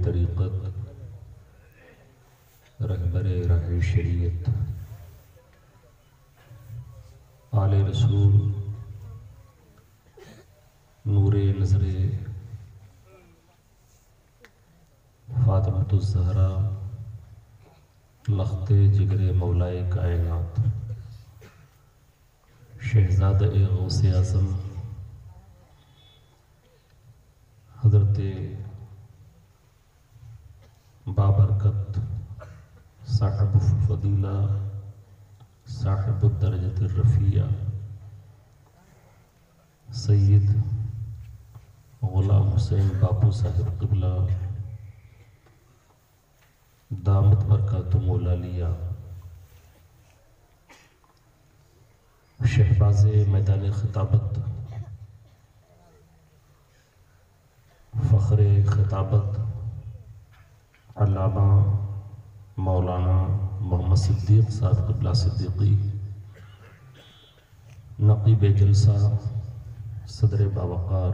طریقت، رہبر راہ شریعت، آل رسول، نور نظر فاطمۃ الزہرا، لخت جگر مولائے کائنات، شہزادہ غوث اعظم حضرت بابرکت صاحب الفضیلہ، صاحب الدرجۃ الرفیعہ، سید غلام حسین باپو صاحب قبلہ دامت برکاتہم العالیہ، شہباز میدان خطابت، فخر خطابت علامہ مولانا محمد صدیق صاحب قبلہ صدیقی، نقیب جلسہ، صدر باوقار،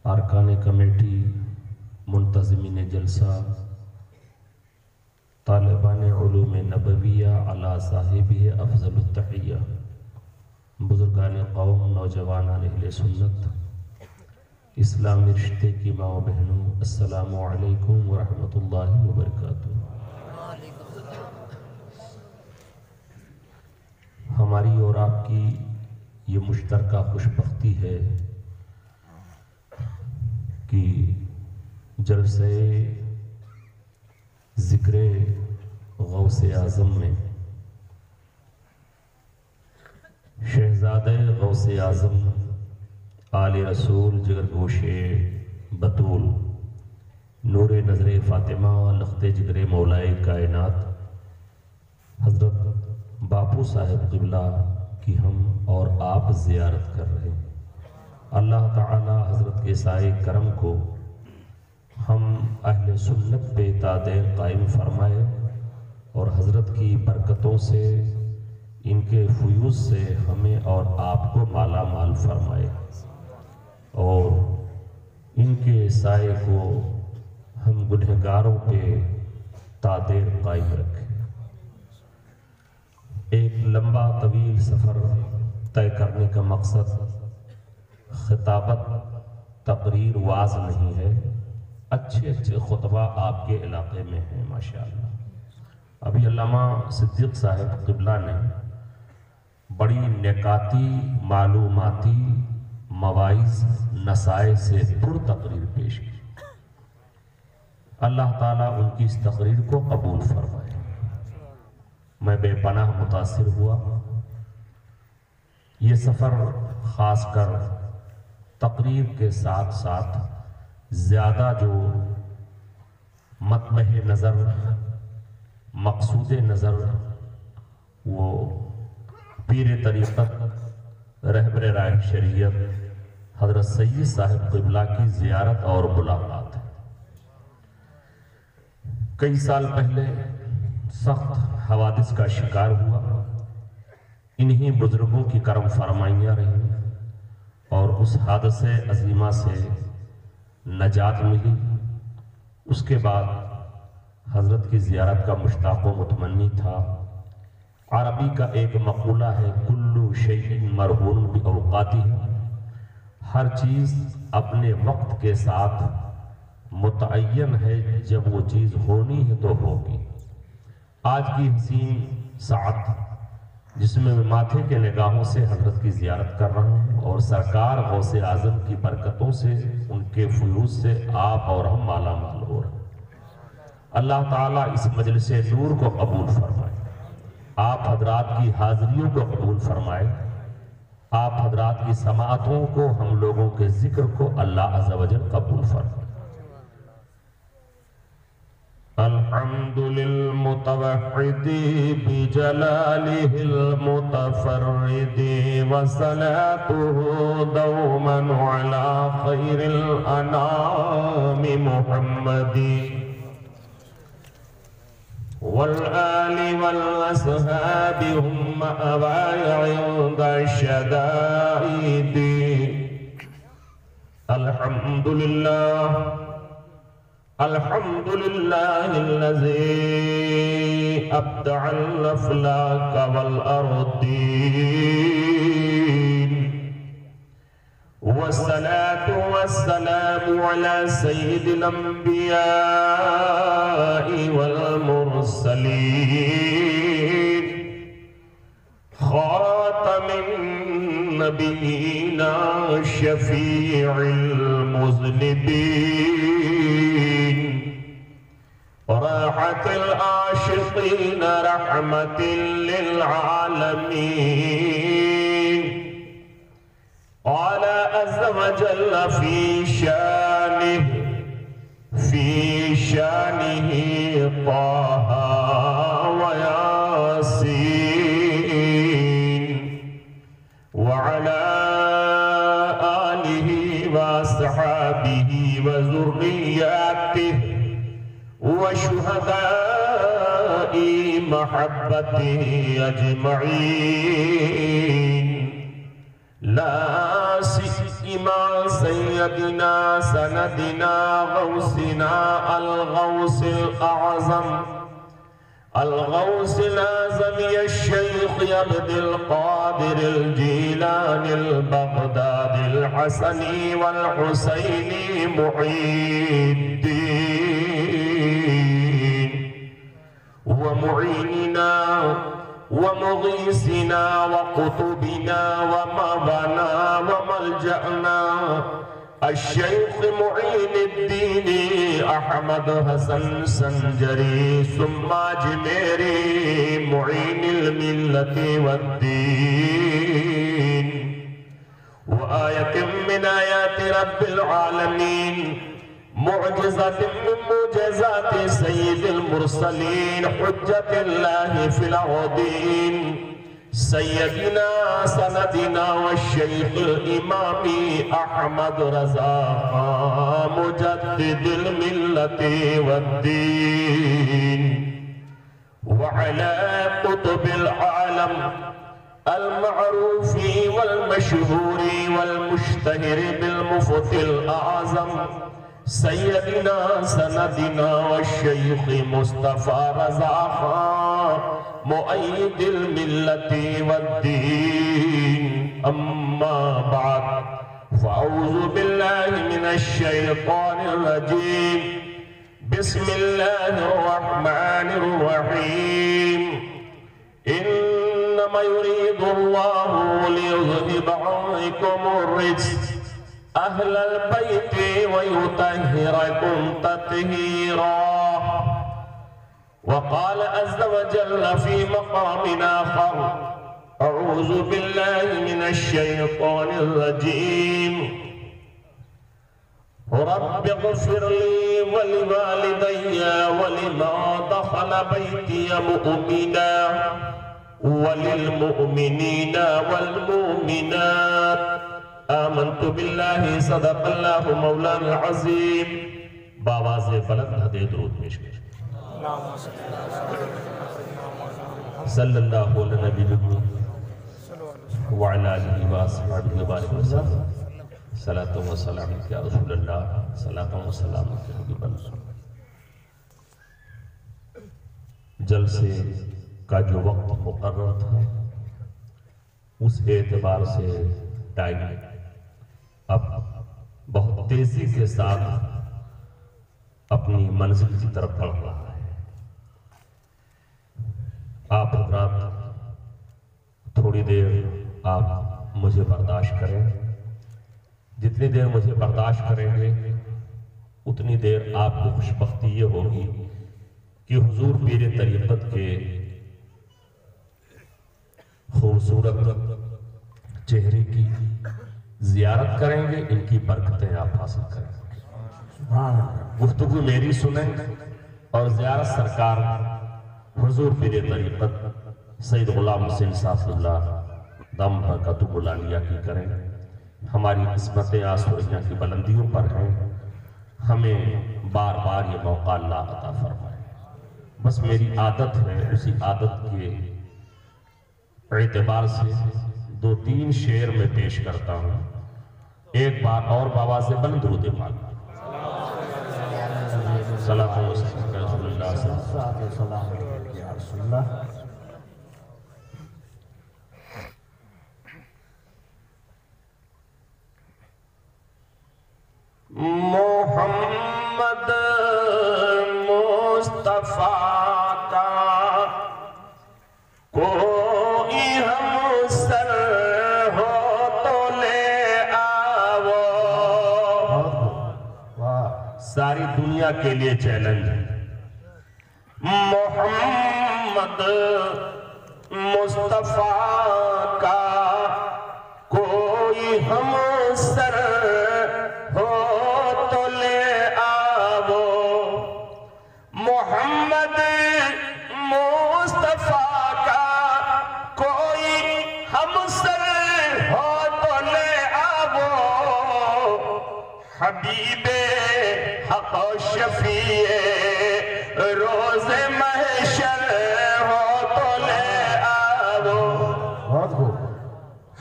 ارکان کمیٹی، منتظمین جلسہ، طالبان علوم نبویہ علی صاحبہ افضل التحیہ، بزرگان قوم، نوجوانان اہل سنت، اسلامی رشتے کی ماں و بہنوں، السلام علیکم ورحمۃ اللہ وبرکاتہ۔ ہماری اور آپ کی یہ مشترکہ خوش بختی ہے کہ جلسے ذکر غوث اعظم میں شہزادہ غوث اعظم، آل رسول، جگر گوش بطول، نور نظر فاطمہ، لخت جگر مولائے کائنات، حضرت باپو صاحب قبلہ کی ہم اور آپ زیارت کر رہے ہیں۔ اللہ تعالی حضرت کے سائے کرم کو ہم اہل سنت پہ تا دیر قائم فرمائے اور حضرت کی برکتوں سے، ان کے فیوض سے ہمیں اور آپ کو مالا مال فرمائے اور ان کے سائے کو ہم گنہگاروں پہ تا دیر قائم رکھیں۔ ایک لمبا طویل سفر طے کرنے کا مقصد خطابت، تقریر، واعظ نہیں ہے۔ اچھے اچھے خطبہ آپ کے علاقے میں ہیں ماشاءاللہ۔ ابھی علامہ صدیق صاحب قبلہ نے بڑی نکاتی، معلوماتی، مواعظ، نصائح سے پر تقریر پیش کی۔ اللہ تعالیٰ ان کی اس تقریر کو قبول فرمائے۔ میں بے پناہ متاثر ہوا۔ یہ سفر خاص کر تقریر کے ساتھ ساتھ زیادہ جو مطمع نظر، مقصود نظر، وہ پیر طریقت، رہبر راہ شریعت حضرت سید صاحب قبلہ کی زیارت اور ملاقات ہے۔ کئی سال پہلے سخت حوادث کا شکار ہوا، انہی بزرگوں کی کرم فرمائیاں رہیں اور اس حادثے عظیمہ سے نجات ملی۔ اس کے بعد حضرت کی زیارت کا مشتاق و متمنی تھا۔ عربی کا ایک مقولہ ہے، کلو شیء مرہون باوقاتہ، ہر چیز اپنے وقت کے ساتھ متعین ہے، جب وہ چیز ہونی ہے تو ہوگی۔ آج کی حسین ساعت جس میں میں ماتھے کے نگاہوں سے حضرت کی زیارت کر رہا ہوں اور سرکار غوث اعظم کی برکتوں سے، ان کے فیوض سے آپ اور ہم مالا مال ہو رہے ہیں۔ اللہ تعالیٰ اس مجلس نور کو قبول فرمائے، آپ حضرات کی حاضریوں کو قبول فرمائے، آپ حضرات کی سماعتوں کو، ہم لوگوں کے ذکر کو اللہ عز و جل قبول فرمائے۔ الحمد للمتوحد بجلالہ المتفرد وصلاته دوما على خیر الانام محمد والآل والأصحاب هم مأواي عند الشدائد۔ الحمد للہ الحمد لله الذي أبدع الأفلاك والأرضين، والصلاة والسلام على سيد الأنبياء والمرسلين، خاتم النبيين شفيع المذنبين، راحة العاشقين رحمة للعالمين. قال عز وجل في شانه طه وياسين، وعلى آله وصحابه وذرياته وشهداء محبته أجمعين، لا سيما سيدنا سندنا غوثنا الغوث الأعظم الغوث الأعظم يا الشيخ عبد القادر الجيلاني البغدادي الحسني والحسيني محي الدين، ومعيننا ومغيثنا وقطبنا ومبنا وملجأنا الشيخ معين الدين أحمد حسن سنجري ثم أجميري معين الملة والدين، وآية من آيات رب العالمين، معجزة من معجزات سيد المرسلين، حجة الله في الأرضين، سيدنا سندنا والشيخ الإمام أحمد رضا مجدد الملة والدين، وعلى قطب العالم المعروف والمشهور والمشتهر بالمفتي الأعظم سيدنا سندنا والشيخ مصطفى رضا مؤيد الملة والدين. أما بعد، فأعوذ بالله من الشيطان الرجيم، بسم الله الرحمن الرحيم. إنما يريد الله ليذهب عنكم الرجس أهل البيت ويطهركم تطهيرا. وقال عز وجل في مقام آخر، أعوذ بالله من الشيطان الرجيم، رب اغفر لي ولوالدي ولمن دخل بيتي مؤمنا وللمؤمنين والمؤمنات آمنت بالله صدق الله مولانا العظيم. باواز بلند ہدے درود پیش کر صلی اللہ علیہ نبی وعلی آلہ وآصحابہ وسلم. صلاۃ و سلام یا رسول اللہ، صلاۃ و سلام یا حبیب اللہ. جلسے کا جو وقت مقرر تھا اس اعتبار سے ٹائم اب بہت تیزی کے ساتھ اپنی منزل کی طرف بڑھ رہا ہے. آپ حضرات تھوڑی دیر آپ مجھے برداشت کریں. جتنی دیر مجھے برداشت کریں گے اتنی دیر آپ کو خوشبختی یہ ہوگی کہ حضور پیر طریقت کے خوبصورت چہرے کی زیارت کریں گے، ان کی برکتیں آپ حاصل کریں گے. گفتگو میری سنیں اور زیارت سرکار حضور پیر طریقت سید غلام حسین صاحب اللہ دم برکتہ العالیہ کی کریں. ہماری قسمتیں آسوریاں کی بلندیوں پر ہیں، ہمیں بار بار یہ موقع اللہ عطا فرمائے. بس میری عادت ہے، اسی عادت کے اعتبار سے دو تین شعر میں پیش کرتا ہوں. ایک بار اور بآواز بلند درود پاک. صلاۃ و سلام یا رسول اللہ صلی اللہ علیہ السلام یا رسول اللہ. محمد مصطفیٰ کا کوئی ہم سر ہو تو لے آؤ. ساری دنیا کے لیے چیلنج ہے. محمد مصطفیٰ کا کوئی ہم سر ہو تو لے آؤ. محمد مصطفیٰ کا کوئی ہم سر ہو تو لے آؤ. حبیب حق و شفیع روز محشر ہو تو لے آؤ.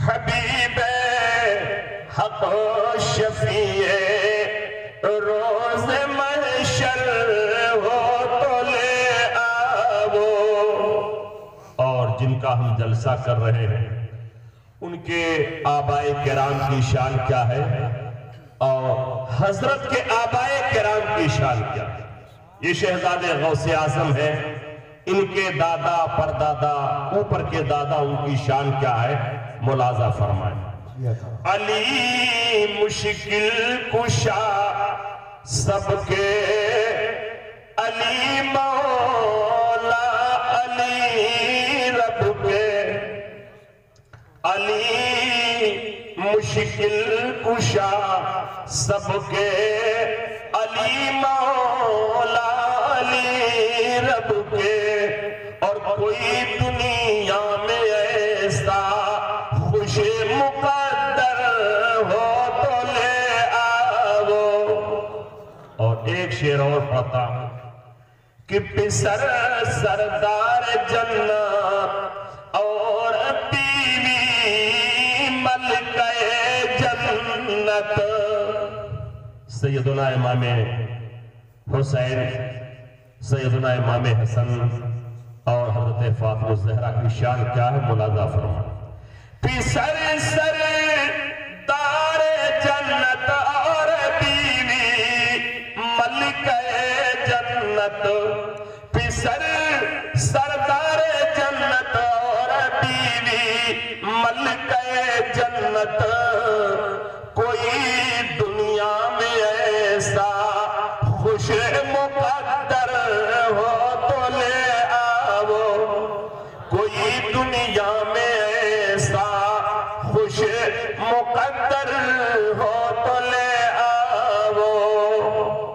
حبیب حق و شفیع روز محشر ہو تو لے آؤ. اور جن کا ہم جلسہ کر رہے ہیں ان کے آبائے کرام کی شان کیا ہے اور حضرت کے آبائے کرام کی شان کیا ہے. یہ شہزادے غوث اعظم ہے. ان کے دادا پردادا اوپر کے دادا ان کی شان کیا ہے ملاحظہ فرمائیں. علی مشکل کشا سب کے علی مولا علی رب کے. علی مشکل کشا سب کے علی مولا علی رب کے. اور کوئی دنیا میں ایسا خوش مقدر ہو تو لے آؤ. اور ایک شعر اور پڑھتا ہوں کہ پسر سردار جنت اور بیوی ملکہ جنت. سیدنا امام حسین سیدنا امام حسن اور حضرت فاطمہ الزہرا کی شان کیا ہے ملاحظہ فرمائیں. پسر سردار جنت اور بیوی ملکہ جنت. پسر سردار جنت اور بیوی ملکہ جنت. کوئی دنیا میں ایسا خوش مقدر ہو تو لے آؤ. کوئی دنیا میں ایسا خوش مقدر ہو تو لے آؤ.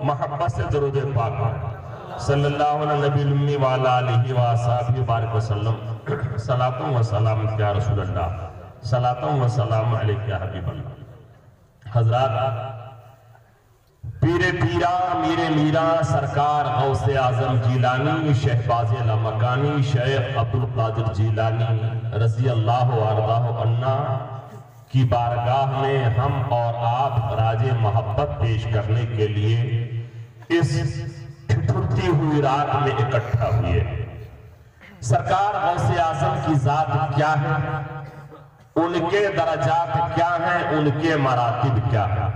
محبت سے درود پاک صلی اللہ علیہ نبی الامی وعلی آلہ وآصحابہ بارک وسلم. صلاۃ و سلام یا رسول اللہ. صلاۃ و سلام علیک یا حبیب اللہ. حضرات پیر پیرا میر میرا سرکار غوث اعظم جیلانی شہباز لامکانی شیخ عبدالقادر جیلانی رضی اللہ عنہ کی بارگاہ میں ہم اور آپ خراج محبت پیش کرنے کے لیے اس ٹھٹھرتی ہوئی رات میں اکٹھا ہوئے. سرکار غوث اعظم کی ذات کیا ہے, ان کے درجات کیا ہیں, ان کے مراتب کیا ہیں,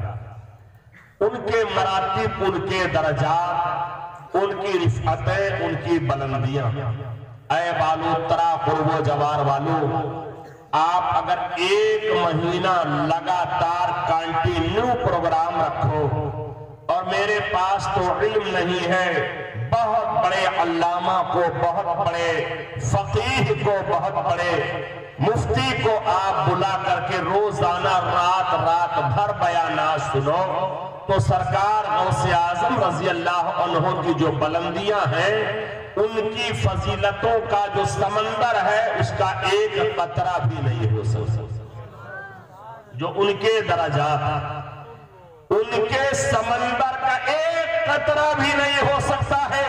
ان کے مراتب, ان کے درجات, ان کی رفعتیں, ان کی بلندیاں. اے بالوترا قرب و جوار والو, آپ اگر ایک مہینہ لگاتار کانٹینیو پروگرام رکھو, اور میرے پاس تو علم نہیں ہے, بہت بڑے علامہ کو, بہت بڑے فقیہ کو, بہت بڑے مفتی کو آپ بلا کر کے روزانہ رات رات بھر بیانات سنو, تو سرکار غوث اعظم رضی اللہ عنہ کی جو بلندیاں ہیں, ان کی فضیلتوں کا جو سمندر ہے, اس کا ایک قطرہ بھی نہیں ہو سکتا. جو ان کے درجات, ان کے سمندر کا ایک قطرہ بھی نہیں ہو سکتا ہے.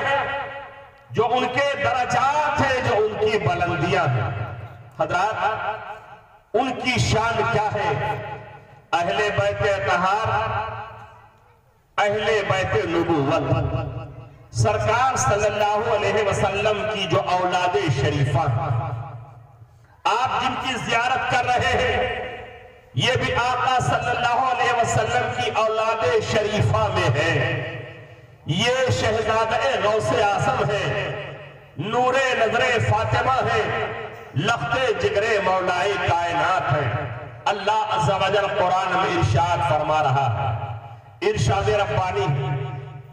جو ان کے درجات ہیں, جو ان کی بلندیاں ہیں. حضرات ان کی شان کیا ہے؟ اہل بیت اطہار, اہل بیت نبوت, سرکار صلی اللہ علیہ وسلم کی جو اولاد شریفہ آپ جن کی زیارت کر رہے ہیں یہ بھی آقا صلی اللہ علیہ وسلم کی اولاد شریفہ میں ہے. یہ شہزادہ غوث اعظم ہے، نور نظر فاطمہ ہے، لخت جگر مولائے کائنات ہے. اللہ عز و جل قرآن میں ارشاد فرما رہا ہے، ارشاد ربانی،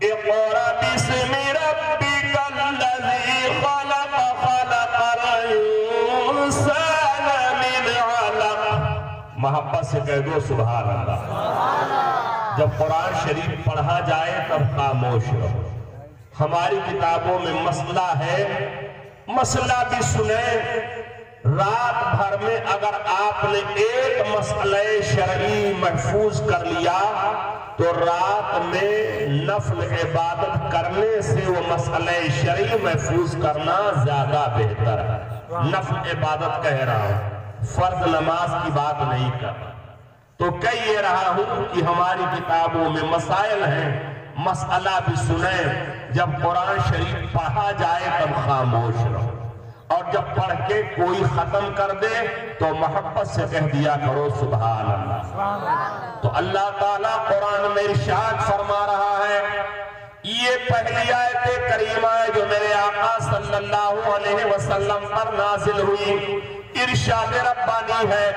اقرأ باسم ربک الذی خلق خلق الانسان من علق. محبت سے کہہ دو سبحان اللہ. جب قرآن شریف پڑھا جائے تب خاموش رہو. ہماری کتابوں میں مسئلہ ہے، مسئلہ بھی سنیں. رات بھر میں اگر آپ نے ایک مسئلہ شرعی محفوظ کر لیا تو رات میں نفل عبادت کرنے سے وہ مسئلہ شرعی محفوظ کرنا زیادہ بہتر ہے. نفل عبادت کہہ رہا ہوں، فرض نماز کی بات نہیں کر رہا. تو کہہ یہ رہا ہوں کہ ہماری کتابوں میں مسائل ہیں، مسئلہ بھی سنیں. جب قرآن شریف پڑھا جائے تب خاموش رہو، اور جب پڑھ کے کوئی ختم کر دے تو محبت سے کہہ دیا کرو سبحان اللہ. تو اللہ تعالیٰ قرآن میں ارشاد فرما رہا ہے، یہ پہلی آیت کریمہ ہے جو میرے آقا صلی اللہ علیہ وسلم پر نازل ہوئی. ارشاد ربانی ہے،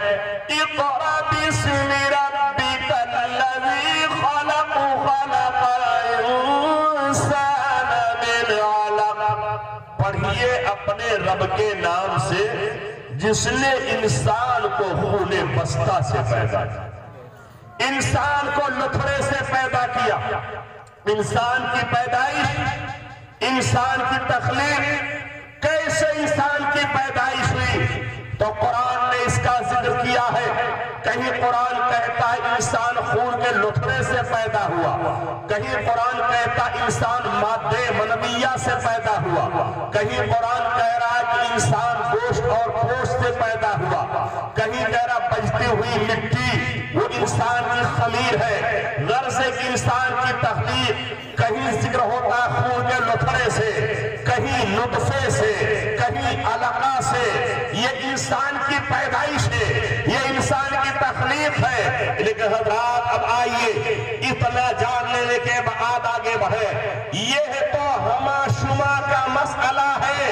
اقرأ باسم ربک الذی خلق خلق الانسان من علق. پڑھیے اپنے رب کے نام سے جس نے انسان کو خون بستہ سے پیدا کیا، انسان کو لتھڑے سے پیدا کیا. انسان کی پیدائش، انسان کی تخلیق، کیسے انسان کی پیدائش ہوئی تو قرآن نے اس کا ذکر کیا ہے. کہیں قرآن کہتا ہے انسان خون کے لتھڑے سے پیدا ہوا، کہیں قرآن کہتا انسان مادے منویہ سے پیدا ہوا، کہیں قرآن کہہ رہا ہے کہ انسان گوشت اور گوشت سے پیدا ہوا، کہیں کہہ رہا بجتی ہوئی مٹی وہ انسان کی خمیر ہے، غرض ہے کہ انسان کی تخلیق. کہیں ذکر ہوتا ہے خون کے لتھڑے سے، کہیں نطفے سے، کہیں علقہ سے. یہ انسان کی پیدائش ہے، یہ انسان کی تخلیق ہے. لیکن حضرات اب آئیے اتنا جان لینے کے بعد آگے بڑھے. یہ تو ہما شما کا مسئلہ ہے،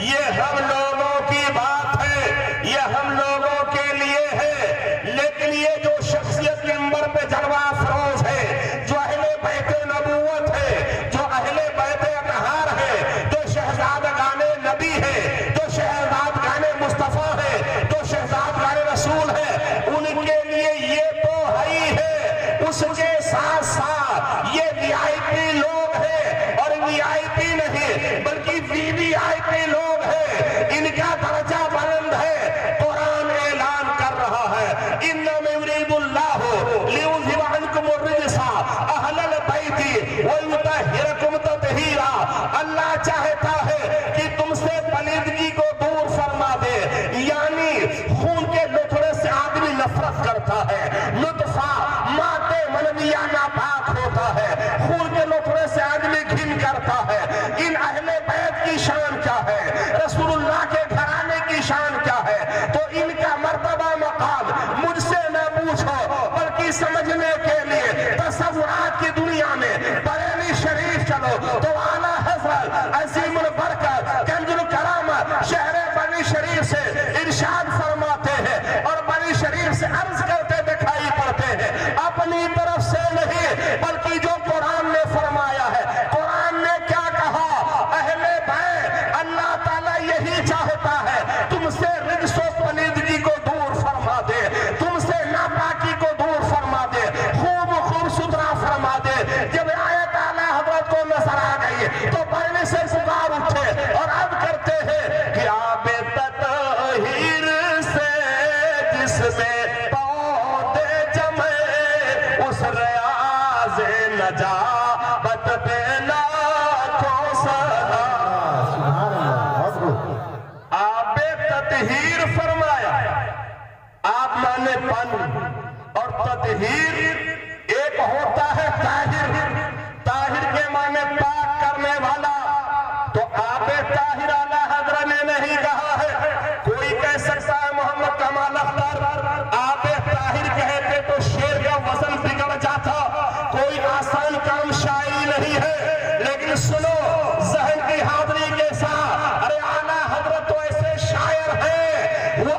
یہ ہم لوگوں کی بات ہے، یہ ہم لوگوں کے لیے ہے. لیکن یہ جو شخصیت منبر پہ جلوہ افروز ہے، جو اہل بیت نبوت ہے، جو اہل بیت اطہار ہے، جو شہزادگان نبی ہے، جو شہزادگان مصطفیٰ ہے، جو شہزادگان رسول ہے، ان کے لیے یہ تو ہی ہے. اس کے ساتھ ساتھ یہ وی آئی پی لوگ ہیں، اور وی آئی پی نہیں بلکہ وی وی آئی پی لوگ ہیں. ان کا درجہ بلند ہے. قرآن اعلان کر رہا ہے، انما یرید اللہ لیذھب عنکم الرجس اہل البیت ویطہرکم تطہیرا. اللہ چاہتا ہے کہ تم سے پلیدگی کو دور فرما دے. یعنی خون کے لتھڑے سے آدمی نفرت کرتا ہے، لطفہ مادے منویہ ناپاک ہوتا ہے، خون کے لتھڑے سے آدمی گھن کرتا ہے. ان اہل بیت کی شان کیا ہے، رسول اللہ کے گھرانے کی شان کیا ہے. تو ان کا مرتبہ مقام مجھ سے نہ پوچھو، بلکہ سمجھنے کے لیے تصورات کی دنیا میں بریلی شریف چلو تو اعلیٰ حضرت عظیم البرکت کنز الکرامت شہر بنی شریف سے ارشاد فرماتے ہیں، اور بنی شریف سے عرض کرتے دکھائی پڑتے ہیں، اپنی طرف سے نہیں بلکہ جو قرآن نے فرمایا ہے. قرآن نے کیا کہا؟ اہل بیت اللہ تعالیٰ یہی چاہتا ہے تم سے رجس و پلیدگی کو دور فرما دے، تم سے ناپاکی کو دور فرما دے، خوب ستھرا فرما دے. جب آیت اعلیٰ حضرت کو نظر آ گئی تو پڑھنے سے پکار اٹھے اور عرض کرتے ہیں کہ آب تطہیر سے جس میں پودے جمے اس ریاض نجابت پہ لاکھوں سلام. آب تطہیر فرمایا. آپ مانے پن، اور تطہیر ایک ہوتا ہے طاہر. طاہر کے معنی پاک کرنے والا.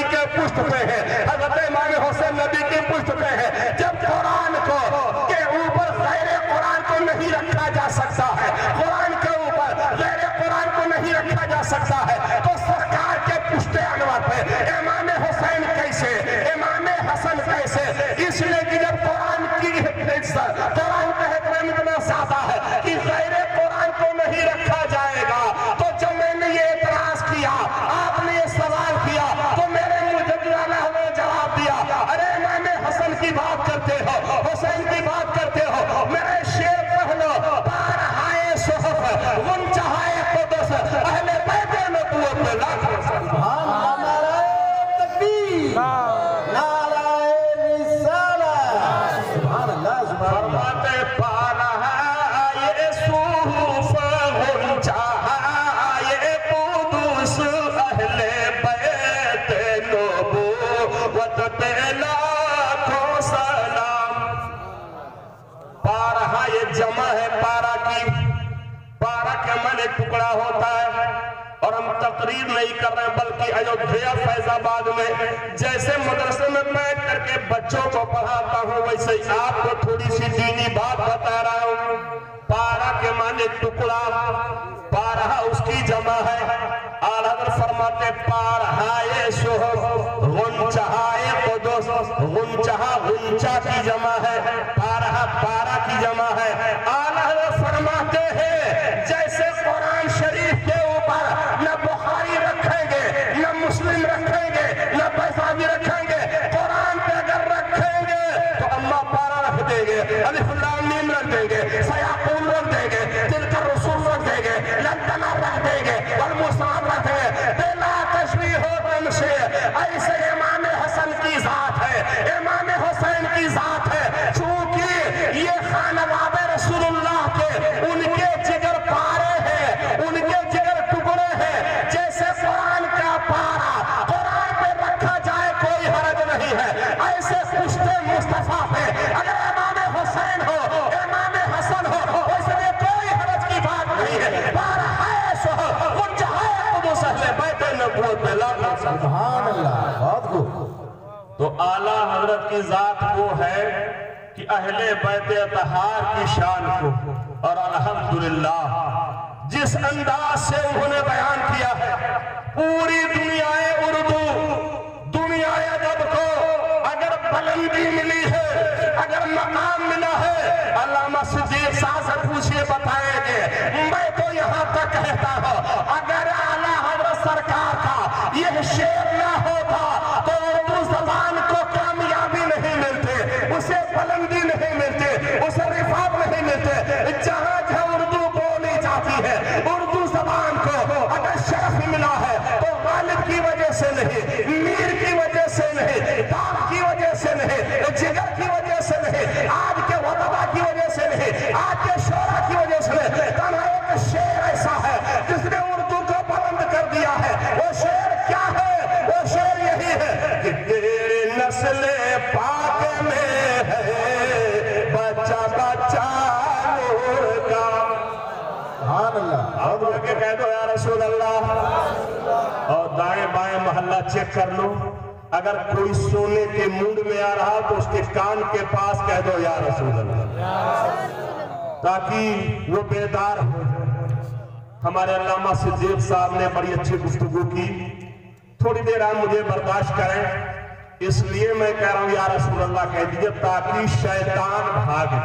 نبی کے پشت پہ ہے، حضرت امام حسین نبی کے پشت پہ ہے. جب قرآن کے اوپر غیر قرآن کو نہیں رکھا جا سکتا ہے، قرآن کے اوپر غیر قرآن کو نہیں رکھا جا سکتا ہے، تو سرکار کے پشت انور پہ امام حسین کیسے، امام حسن کیسے؟ اس لیے کہ جب قرآن کی قرآن کا احترام اتنا زیادہ ہے کہ غیر قرآن کو نہیں رکھا جائے گا. تو جب میں نے یہ اعتراض کیا، آپ نے یہ سوال کیا، تو میرے مجدد نے جواب دیا، ارے امام حسن کی بات کرتے ہو، حسین کی بات کرتے ہو، میرے شعر پڑھ لو. بارہائے صحف غنچہائے قدس اہل بیت نبوت میں لاکھ سبحان اللہ، نعرہ تکبیر، نعرہ رسالت. سبحان اللہ، سبحان اللہ. فرماتے بارہائے صحف غنچہائے قدس اہل بیت نبوت پہ لاکھوں سلام. پارہ یہ جمع ہے پارہ کی، پارہ کے عمل ایک ٹکڑا ہوتا ہے. اور ہم تقریر نہیں کر رہے ہیں بلکہ ایودھیا فیض آباد میں جیسے مدرسے میں بیٹھ کر کے بچوں کو پڑھاتا ہوں ویسے ہی آپ کو تھوڑی سی دینی بات بتا رہا ہوں. پارہ کے معنی ٹکڑا، پارہ اس کی جمع ہے. اعلیٰ حضرت فرماتے پارہائے صحف غنچہائے قدس، غنچہ غنچہ کی جمع ہے، پارہ پارہ کی جمع ہے. اعلیٰ حضرت فرماتے ہیں جیسے قرآن شریف کے اوپر نہ بخاری رکھیں گے، نہ مسلم رکھیں گے، نہ بیضاوی رکھیں گے، قرآن پہ اگر رکھیں گے تو اما پارہ رکھ دیں گے، الف لام میم رکھ دیں گے، سیاقون رکھ دیں گے، تلک الرسول رکھ دیں گے، لنتنا رکھ دیں گے، والمصاب رکھ دیں گے. بلا تشبیہ و تمثیل. ایسے امام حسن کی ذات ہے، امام حسین کی ذات ہے. چونکہ یہ خانواد رسول اللہ کے ان کے جگر پارے ہیں، ان کے جگر ٹکڑے ہیں. جیسے قرآن کا پارا قرآن پہ رکھا جائے کوئی حرج نہیں ہے، ایسے پشت مصطفیٰ پہ اگر امام حسین ہو، امام حسن ہو، اس میں کوئی حرج کی بات نہیں ہے. بارہائے صحف غنچہائے قدس اہل بیت نبوت میں لاکھوں سلام. سبحان اللہ، بہت خوب. تو اعلیٰ حضرت کی ذات وہ ہے کہ اہل بیت اطہار کی شان کو، اور الحمدللہ جس انداز سے انہوں نے بیان کیا ہے، پوری دنیائے اردو، دنیائے ادب کو اگر بلندی ملی ہے، اگر مقام ملا ہے، علامہ صدیق صاحب سے پوچھئے بتائیں گے. میں تو یہاں تک کہتا ہوں اگر اعلیٰ حضرت سرکار کا یہ شعر نہ ہوتا تو اردو زبان کو کامیابی نہیں ملتے، اسے بلندی نہیں ملتے، اسے رفعت نہیں ملتے. جہاں جہاں اردو بولی جاتی ہے، اردو زبان کو اگر شرف ملا ہے تو غالب کی وجہ سے نہیں، میر کی وجہ سے نہیں، داغ کی وجہ سے نہیں، جگر کی وجہ سے نہیں، آج کے وطبہ کی وجہ سے نہیں، آج کے شعراء کی وجہ سے نہیں. تنہا ایک شعر ایسا ہے جس نے اردو کو بلند کر دیا ہے. وہ شعر کیا ہے؟ وہ شعر یہی ہے کہ تیرے نسل پاک میں ہے بچہ بچہ نور کا. سبحان اللہ. اب لوگ کے کہہ دو یا رسول اللہ. اور دائیں بائیں محلہ چیک کر لو، اگر کوئی سونے کے موڈ میں آ رہا تو اس کے کان کے پاس کہہ دو یا رسول اللہ، تاکہ وہ بیدار ہو. ہمارے علامہ صدیق صاحب نے بڑی اچھی گفتگو کی. تھوڑی دیر آپ مجھے برداشت کریں، اس لیے میں کہہ رہا ہوں یا رسول اللہ کہہ دیجئے تاکہ شیطان بھاگے.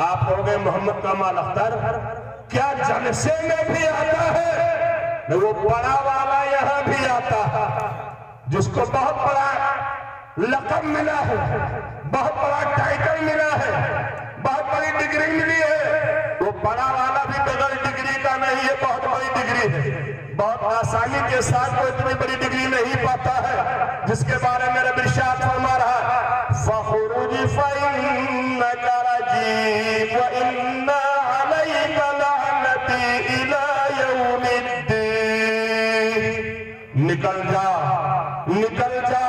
آپ ہو گئے محمد کمال اختر، کیا جلسے میں بھی آتا ہے؟ وہ بڑا والا یہاں بھی آتا ہے جس کو بہت بڑا لقب ملا ہے، بہت بڑا ٹائٹل ملا ہے، بہت بڑی ڈگری ملی ہے. وہ بڑا والا بھی بغیر ڈگری کا نہیں ہے، بہت بڑی ڈگری ہے. بہت آسانی کے ساتھ کوئی اتنی بڑی ڈگری نہیں پاتا ہے جس کے بارے میں رب ارشاد فرما رہا ہے فَخُرُجِ فَإِنَّكَ رَجِيمٌ وَإِنَّ عَلَيْكَ لَعْنَتِي إِلَى يَوْمِ الدِّينِ. نکل جا، نکل جا.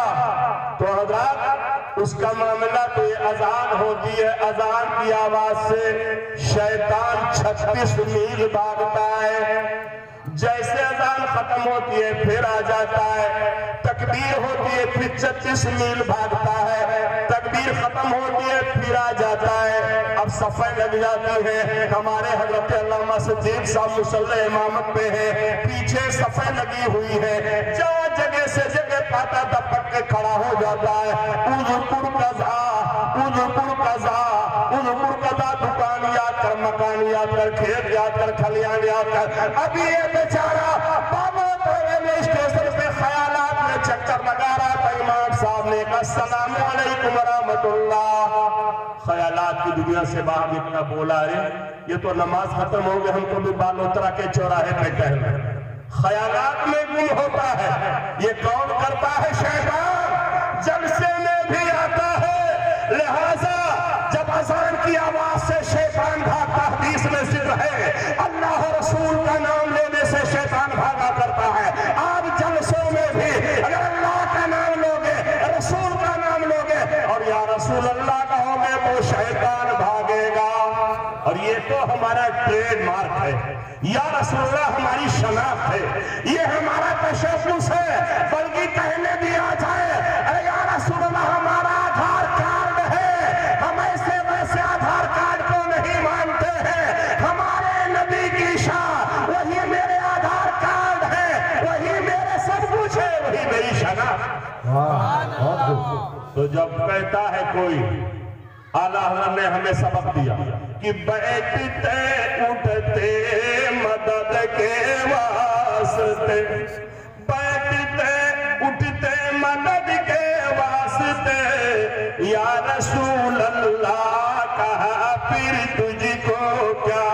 تو حضرات اس کا معاملہ تو یہ اذان ہوتی ہے، اذان کی آواز سے شیطان 36 میل بھاگتا ہے. جیسے اذان ختم ہوتی ہے پھر آ جاتا ہے. تکبیر ہوتی ہے پھر 36 میل بھاگتا ہے، تکبیر ختم ہوتی ہے پھر آ جاتا ہے، اب صفیں لگ جاتی ہیں. ہمارے حضرت علامہ صدیق صاحب مصلی امامت پہ ہیں، پیچھے صفیں لگی ہوئی ہیں، جہاں جگہ سے جگہ پاتا دپک کے کھڑا ہو جاتا ہے. اذکر قضا، اذکر قضا، اذکر قضا، دکان یاد کر، مکان یاد کر، کھیت یاد کر، کھلیان یاد کر. ابھی یہ بیچارہ بابا ریلوے اسٹیشن پہ خیالات میں چکر لگا رہا تھا، امام صاحب نے کہا السلام علیکم ورحمۃ اللہ. خیالات کی دنیا سے باہر نکلا، بولا رے یہ تو نماز ختم ہو گئی، ہم کو بھی بالوترا کے چوراہے پہ ٹہلنا. خیالات میں گم ہوتا ہے. یہ کون کرتا ہے؟ شیطان. جلسے میں بھی آتا ہے، لہذا جب اذان کی آواز سے شیطان بھاگتا، حدیث میں ذکر ہے اللہ رسول کا نام لینے سے شیطان بھاگا کرتا ہے. آپ جلسوں میں بھی اگر اللہ کا نام لوگے، رسول کا نام لوگے اور یا رسول اللہ کہو گے تو شیطان بھاگے گا. اور یہ تو ہمارا ٹریڈ مارک ہے، یا رسول اللہ ہماری شناخت ہے، یہ ہمارا تشخص ہے. بلکہ کہنے بھی آ جائے اے یا رسول اللہ ہمارا آدھار کارڈ ہے، ہم ایسے ویسے آدھار کارڈ کو نہیں مانتے ہیں. ہمارے نبی کی شان وہی میرے آدھار کارڈ ہے، وہی میرے سب کچھ ہے، وہی میری شناخت. تو جب کہتا ہے کوئی، اعلیٰ حضرت نے ہمیں سبق دیا کہ بیٹھتے اٹھتے مدد کے واسطے، بیٹھتے اٹھتے مدد کے واسطے، یا رسول اللہ کہا پھر تجھ کو کیا.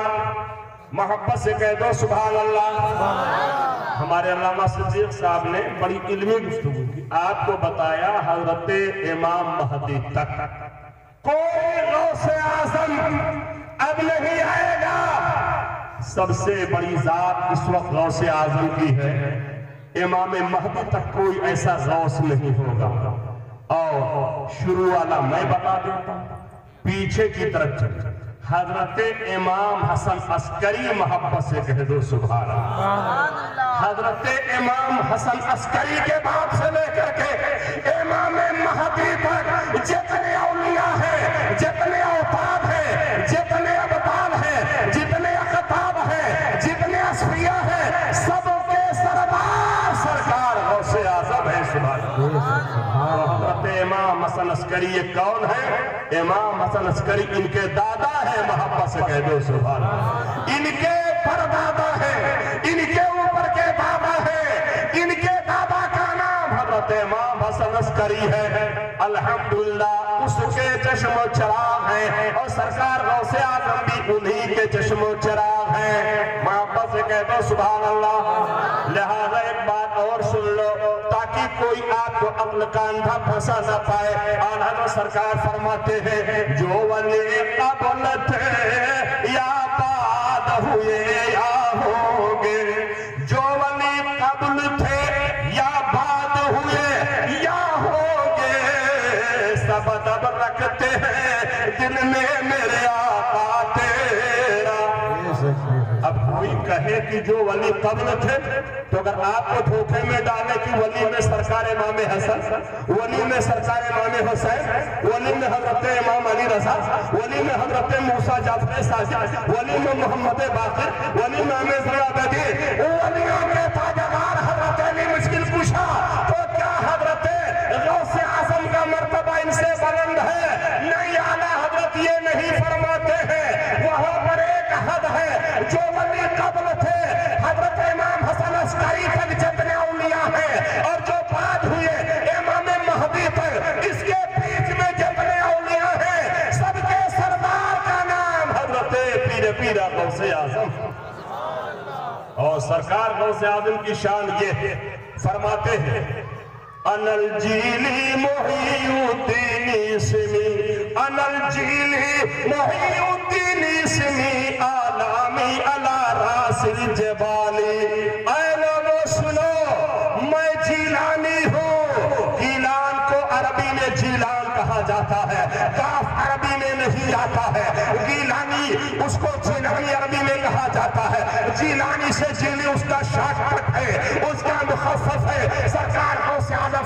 محبت سے کہہ دو سبحان اللہ. ہمارے علامہ صدیق صاحب نے بڑی علمی گفتگو کی. آپ کو بتایا حضرت امام مہدی تک کوئی غوث اعظم اب نہیں آئے گا. سب سے بڑی ذات اس وقت غوث اعظم کی ہے. امام مہدی تک کوئی ایسا غوث نہیں ہوگا. اور شروع والا میں بتا دیتا ہوں، پیچھے کی طرف چل. حضرت امام حسن عسکری، محبت سے کہہ دو سبحان اللہ. حضرت امام حسن عسکری کے باپ سے لے کر کے امام مہدی تک جتنے اولیاء ہیں، جتنے اوتاد ہیں، جتنے ابطال ہیں، جتنے اقطاب ہیں، جتنے اصفیاء ہیں، سب کے سردار سرکار غوث اعظم ہے. سبحان اللہ. حضرت امام حسن عسکری یہ کون ہے؟ امام حسن عسکری ان کے دادا ہے. محبت سے کہہ دو سبحان اللہ. ان کے پردادا ہے، ان کے اوپر کے دادا ہے، ان کے دادا کا نام حضرت امام حسن عسکری ہے. الحمدللہ اس کے چشم و چراغ ہیں، اور سرکار غوث اعظم بھی انہی کے چشم و چراغ ہیں. محبت سے کہہ دو سبحان اللہ. لہذا ایک بات اور سن لو تاکہ کوئی آپ کو عقل کا اندھا پھنسا نہ پائے. اعلیٰ سرکار فرماتے ہیں جو ولی قبل تھے یا بعد ہوئے یا ہوں گے، جو ولی قبل تھے یا بعد ہوئے یا ہوں گے، سب ادب رکھتے ہیں دل میں میرے آقا تیرا. اب کوئی کہے کہ جو ولی قبل تھے تو اگر آپ کو دھوکے میں ڈالے کہ ولی میں سرکار امام حسن، ولی میں سرکار امام حسین، ولی میں حضرت امام علی رضا، ولی میں حضرت موسیٰ جعفر صادق، ولی میں محمد باقر، ولی میں امام زرابدی، ولیوں کے تاجدار حضرت علی مشکل کشا، تو کیا حضرت غوث اعظم کا مرتبہ ان سے بلند ہے؟ نہیں. اعلیٰ حضرت یہ نہیں فرماتے ہیں. وہاں پر ایک حد ہے، جو ولی قبل تھے حضرت امام حسن عسکری تک جتنے اولیاء ہیں، اور جو بعد ہوئے امام مہدی تک، اس کے بیچ میں جتنے اولیاء ہیں، سب کے سردار کا نام حضرت پیر غوث اعظم. اور سرکار غوث اعظم کی شان یہ ہے، فرماتے ہیں انا الجیلی محی الدین اسمی، انا الجیلی محی الدین اسمی، آلامی علی راس الجبالی. اے لوگوں سنو، میں جیلانی ہوں. جیلان کو عربی میں جیلان کہا جاتا ہے، کاف عربی میں نہیں آتا ہے. جیلانی اس کو جیلانی عربی میں کہا جاتا ہے. جیلانی سے جیلی اس کا شارٹ کٹ ہے، اس کا مخفف ہے. سرکار غوث اعظم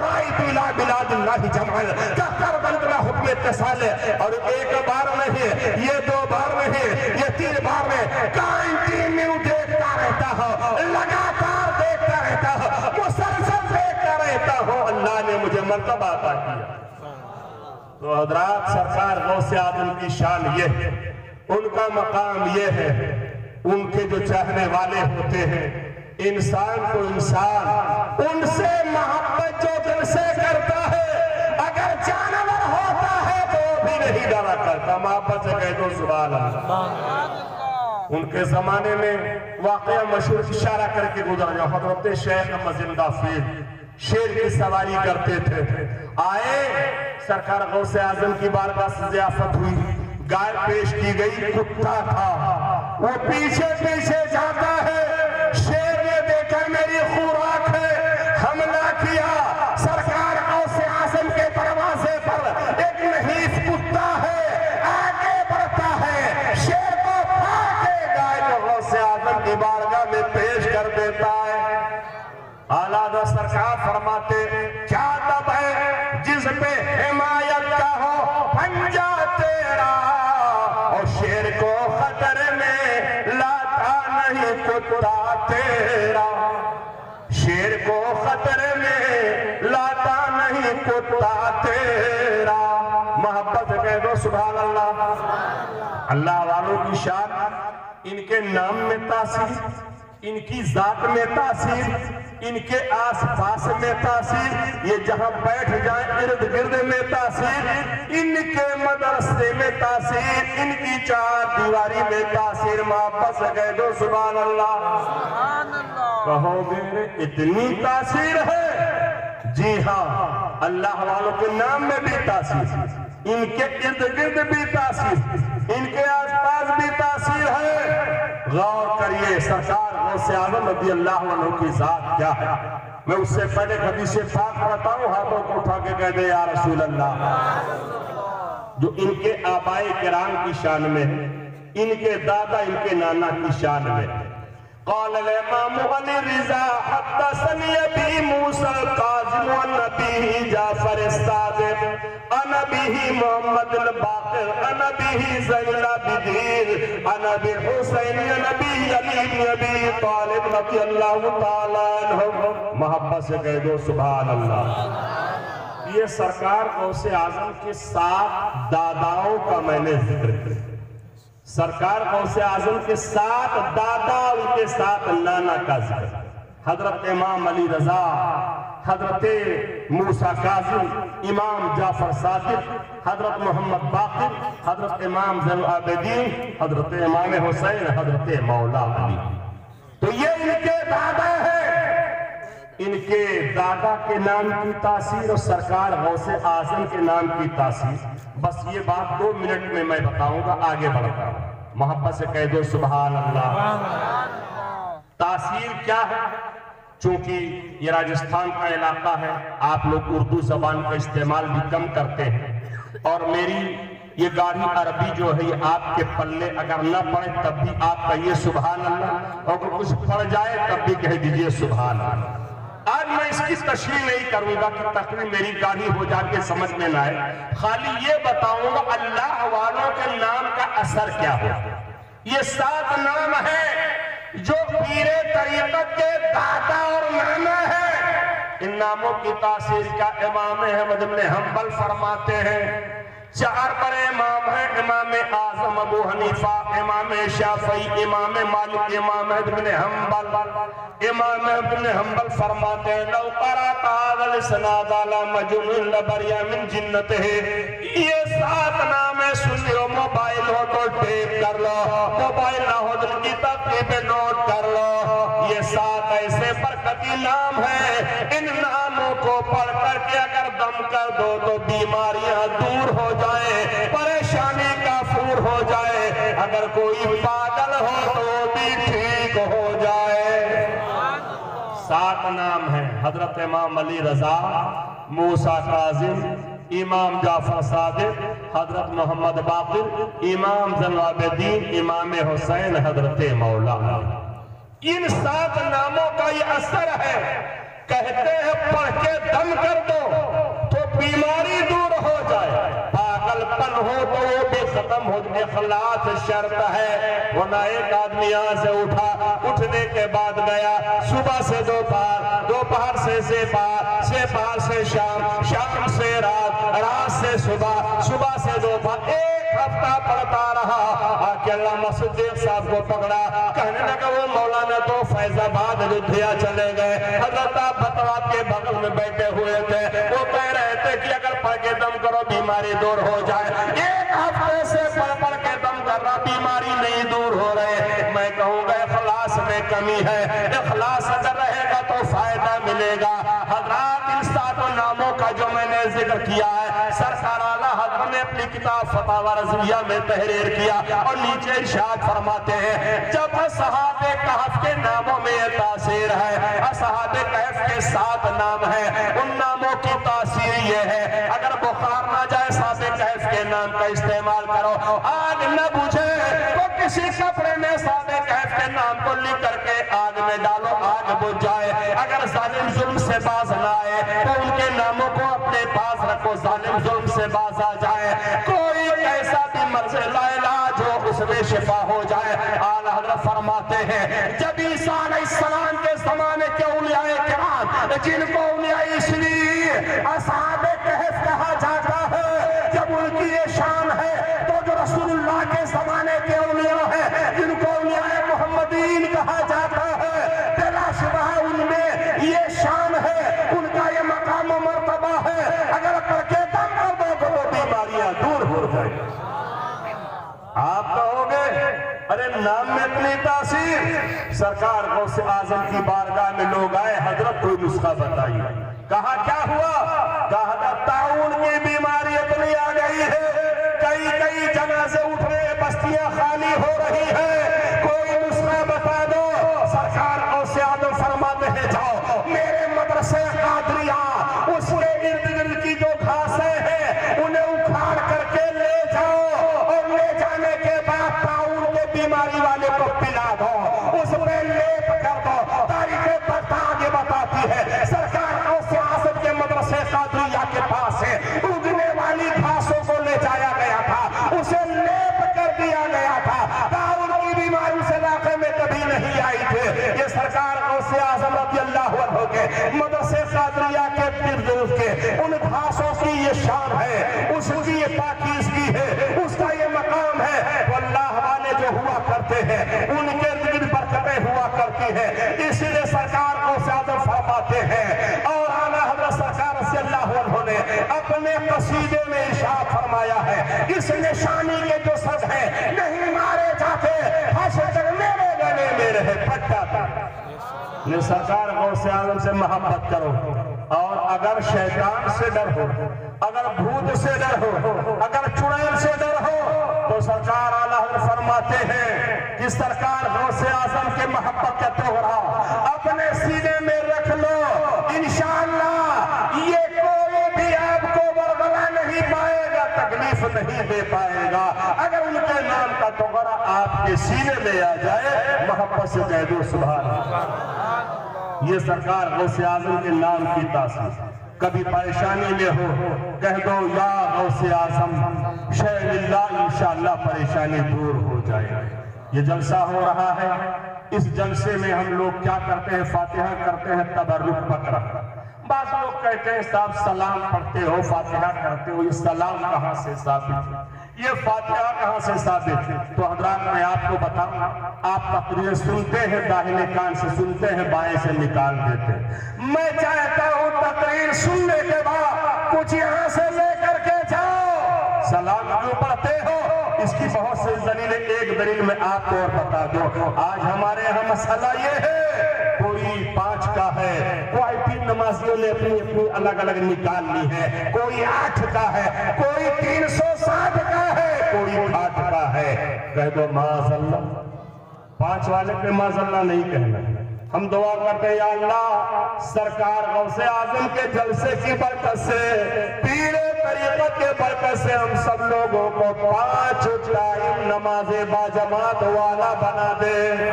رائت الى بلاد اللہ جمعا کہتر بندنا حکم اتصال ہے، اور ایک بار نہیں، یہ 2 بار نہیں، یہ 3 بار نہیں، کنٹینیو دیکھتا رہتا ہوں، لگاتار دیکھتا رہتا ہوں، مسلسل دیکھتا رہتا ہوں، اللہ نے مجھے مرتبہ عطا کیا۔ تو حضرات سرکار غوث اعظم کی شان یہ ہے، ان کا مقام یہ ہے، ان کے جو چاہنے والے ہوتے ہیں، انسان کو انسان ان سے محبت جو دل سے کرتا ہے، اگر جانور ہوتا ہے تو وہ بھی نہیں ڈرا کرتا، محبت سے کہہ دو سبحان اللہ۔ ان کے زمانے میں واقعہ مشہور اشارہ کر کے گزر جاؤ، حضرت شیخ احمد زندہ فیل شیر کی سواری کرتے تھے، آئے سرکار غوث اعظم کی بارگاہ سے ضیافت ہوئی، گائے پیش کی گئی، کتا تھا، وہ پیچھے پیچھے جاتا ہے، شیر نے دیکھا میری خوراک ہے، حملہ کیا، سرکار غوث اعظم کے دروازے پر ایک نحیف کتا ہے، آگے بڑھتا ہے، شیر کو پھاڑ کے گائے کو غوث اعظم کی بارگاہ میں پیش کر دیتا ہے۔ اعلیٰ سرکار فرماتے کیا تب ہے جس پہ حمایت کا ہو پنجہ تیرا، اور شیر کو خطر میں لاتا نہیں کتا تیرا، شیر کو خطر میں لاتا نہیں کتا تیرا۔ محبت کہہ دو سبحان اللہ۔ اللہ والوں کی شان، ان کے نام میں تاثیر، ان کی ذات میں تاثیر، ان کے آس پاس میں تاثیر، یہ جہاں بیٹھ جائیں ارد گرد میں تاثیر، ان کے مدرسے میں تاثیر، ان کی چار دیواری میں تاثیر۔ محبت سے کہہ دو سبحان اللہ۔ کہو گے اتنی تاثیر ہے؟ جی ہاں، اللہ والوں کے نام میں بھی تاثیر، ان کے ارد گرد بھی تاثیر، ان کے آس پاس بھی تاثیر ہے۔ غور کریے سرکار غوث اعظم رضی اللہ عنہ کی ذات کیا ہے۔ میں اس سے پہلے حدیث پاک پڑھتا ہوں، ہاتھوں کو اٹھا کے کہہ دے یا رسول اللہ، جو ان کے آباء کرام کی شان میں ہے، ان کے دادا ان کے نانا کی شان میں ہے۔ قال الامام علی رضا حدثنی ابی موسیٰ القاظم والنبی جعفر الصادق انا به محمد الباقر انا به زین العابدین انا بحسین نبی علی بن ابی طالب رضی اللہ تعالیٰ عنہ۔ محبت سے کہہ دو سبحان اللہ۔ یہ سرکار غوث اعظم کے 7 داداؤں کا میں نے ذکر کیا، سرکار غوث اعظم کے 7 دادا اور ان کے 7 نانا کا ذکر، حضرت امام علی رضا، حضرت موسیٰ کاظم، امام جعفر صادق، حضرت محمد باقر، حضرت امام زین العابدین، حضرت امام حسین، حضرت مولا علی۔ تو یہ ان کے دادا ہیں، ان کے دادا کے نام کی تاثیر اور سرکار غوث اعظم کے نام کی تاثیر، بس یہ بات 2 منٹ میں بتاؤں گا، آگے بڑھتا ہوں۔ محبت سے کہہ دو سبحان اللہ۔ تاثیر کیا ہے؟ چونکہ یہ راجستھان کا علاقہ ہے، آپ لوگ اردو زبان کا استعمال بھی کم کرتے ہیں، اور میری یہ گاڑی عربی جو ہے یہ آپ کے پلے اگر نہ پڑے تب بھی آپ کہیے سبحان اللہ، اور اگر کچھ پڑ جائے تب بھی کہہ دیجئے سبحان اللہ۔ آج میں اس کی تشریح نہیں کروں گا کہ تقریر میری گاڑی ہو جا کے سمجھ میں نہ آئے، خالی یہ بتاؤں گا اللہ والوں کے نام کا اثر کیا ہو۔ یہ 7 نام ہیں جو پیر طریقت کے دادا اور نانا ہیں۔ ان ناموں کی تاثیر کا امام احمد بن حنبل فرماتے ہیں 4 بڑے امام ہیں، امام اعظم ابو حنیفہ، امام شافعی، امام مالک، امام احمد بن حنبل۔ امام احمد بن حنبل فرماتے ہیں لو قرأت هذا الاسناد على مجنون لبرئ من جنته۔ یہ 7 نام سن لو، موبائل ہو تو ٹیپ کر لو، موبائل نہ ہو تو کی ترتیب پہ نوٹ کر لو۔ یہ 7 ایسے برکتی نام ہیں، ان ناموں کو پڑھ کر کے اگر دم کر دو تو بیماریاں دور ہو جائے، پریشانی کافور ہو جائے، اگر کوئی پاگل ہو تو بھی ٹھیک ہو جائے۔ 7 نام ہیں، حضرت امام علی رضا، موسیٰ کاظم، امام جعفر صادق، حضرت محمد باقر، امام زین العابدین، امام حسین، حضرت مولا۔ ان 7 ناموں کا یہ اثر ہے، کہتے ہیں پڑھ کے دم کر دو تو بیماری دور ہو جائے، پاگل پن ہو تو وہ بھی ختم ہو جائے، اخلاص شرط ہے۔ ورنہ ایک آدمی یہاں سے اٹھا، اٹھنے کے بعد گیا صبح سے دوپہر، دوپہر سے سپہر، سپہر سے شام، شام سے رات، رات سے صبح، صبح سے دوپہر، ایک ہفتہ پڑھتا رہا۔ آکے علامہ صدیق صاحب کو پکڑا، کہنے لگا وہ مولانا تو فیض آباد ایودھیا چلے گئے، حضرت بطرات کے بغل میں بیٹھے ہوئے تھے، وہ کہہ رہے تھے کہ اگر پڑھ کے دم کرو بیماری دور ہو جائے۔ ایک ہفتے سے پڑھ کے دم کر رہا، بیماری نہیں دور ہو رہے۔ میں کہوں گا اخلاص میں کمی ہے، اخلاص اگر رہے گا تو فائدہ ملے گا۔ حضرات ان 7 ناموں کا جو میں نے ذکر کیا ہے، سرکار اعلیٰ حضرت نے اپنی کتاب فتاوی رضویہ میں تحریر کیا اور نیچے ارشاد فرماتے ہیں جب اصحاب کہف کے ناموں میں یہ تاثیر ہے، اصحاب کہف کے 7 نام ہیں، ان ناموں کی تاثیر یہ ہے اگر بخار نہ جائے اصحاب کہف کے نام کا استعمال کرو، آگ نہ بجھے تو کسی کپڑے میں اصحاب کہف کے نام کو لکھ کر کے آگ میں ڈالو، آگ بجھ جائے۔ اگر ظالم ظلم سے باز نہ آئے تو ان کے ناموں کو اپنے پاس رکھو، ظالم ظلم سے باز آ جائے۔ کوئی ایسا بھی مرض لا علاج ہو اس میں شفا ہو جائے۔ اعلیٰ حضرت فرماتے ہیں جب عیسیٰ علیہ السلام کے زمانے کے اولیاء کرام، جن کو اولیاء اس لیے اصحاب کہف کہا جاتا ہے، جب ان کی یہ شان ہے تو جو رسول اللہ کے زمانے کے اولیاء ہیں جن کو اولیاء محمدین کہا جاتا ہے، بلا شبہ ان میں یہ شان ہے، ان کا یہ مقام و مرتبہ ہے، اگر پڑھ کے دم کر دو تو وہ بیماریاں دور ہو جائیں۔ آپ کہو گے ارے نام میں اتنی تاثیر، سرکار غوث اعظم کی بارگاہ میں لوگ آئے، حضرت کوئی نسخہ بتائیے۔ کہا کیا ہوا؟ کہا طاعون کی بیماری اتنی آ گئی ہے، کئی جنازے اٹھ رہے، بستیاں خالی ہو رہی ہیں، کوئی نسخہ بتا دو۔ سرکار غوث اعظم فرماتے ہیں جاؤ میرے مدرسے قادریہ اس کے ارد گرد کی جو گھاسیں ہیں انہیں اکھاڑ کر کے لے جاؤ، اور لے جانے کے بعد طاعون کے بیماری والے کو پلا دو، اس پہ لیپ کر دو۔ تاریخ بتا آگے بتاتی ہے سرکار غوث اعظم کے مدرسے قادریہ کے پاس سے اگنے والی گھاسوں کو لے جایا گیا تھا، اسے لیپ کر دیا گیا تھا، طاعون کی بیماری اس علاقے میں کبھی نہیں آئی تھی۔ یہ سرکار غوث اعظم رضی اللہ عنہ کے مدرسے قادریہ کے پردوس کے ان گھاسوں کی یہ شان ہے، اس کی یہ پاکیزگی ہے، اس کا یہ مقام ہے۔ وہ اللہ والے جو ہوا کرتے ہیں ان کے ارد برکتیں ہوا کرتی ہیں، اسی لیے سرکار غوث اعظم فرماتے ہیں اور اعلیٰ حضرت سرکار رضی اللہ عنہ نے اپنے قصیدے میں ارشاد فرمایا ہے اس نشانی کے جو سب ہیں نہیں مارے جاتے، حشر تک میرے گلے میں رہے پٹا تھا۔ یہ سرکار غوث اعظم سے محبت کرو، اور اگر شیطان سے ڈر ہو، اگر بھوت سے ڈر ہو، اگر چڑیل سے ڈر ہو تو سرکار اعلیٰ حضرت فرماتے ہیں کہ سرکار غوث اعظم کے محبت کا توغرا اپنے سینے میں رکھ لو، انشاءاللہ یہ کوئی بھی آپ کو ورغلا نہیں پائے گا، تکلیف نہیں دے پائے گا۔ اگر ان کے نام کا توغرا آپ کے سینے میں آ جائے، محبت سے کہہ دو سبحان اللہ۔ یہ سرکار غوث اعظم کے نام کی تاثیر۔ کبھی پریشانی میں ہو کہہ دو یا غوث اعظم شیخ اللہ، انشاءاللہ پریشانی دور ہو جائے۔ یہ جلسہ ہو رہا ہے، اس جلسے میں ہم لوگ کیا کرتے ہیں؟ فاتحہ کرتے ہیں تبرک پکڑا۔ بعض لوگ کہتے ہیں صاحب سلام پڑھتے ہو، فاتحہ کرتے ہو، یہ سلام کہاں سے ثابت ہے؟ یہ فاتحہ کہاں سے ثابت ہے؟ تو حضرات میں آپ کو بتاؤں، آپ تقریر سنتے ہیں داہنے کان سے سنتے ہیں، بائیں سے نکال دیتے ہیں۔ میں چاہتا ہوں تقریر سننے کے بعد کچھ یہاں سے لے کر کے جاؤ۔ سلام کیوں پڑھتے ہو؟ اس کی بہت سی دلیلیں، ایک دلیل میں آپ کو اور بتا دو۔ آج ہمارے یہاں مسئلہ یہ ہے کوئی 5 کا ہے، کوئی 3 نمازیوں نے اپنی الگ الگ نکال لی ہے، کوئی 8 کا ہے، کوئی 360 کا ہے، کوئی 8 کا ہے۔ کہہ دو معاذ اللہ، 5 والے پہ معاذ اللہ نہیں کہنا۔ ہم دعا کرتے ہیں یا اللہ سرکار غوث اعظم کے جلسے کی برکت سے، پیر طریقت کے برکت سے ہم سب لوگوں کو 5 ٹائم نماز باجماعت والا بنا دے۔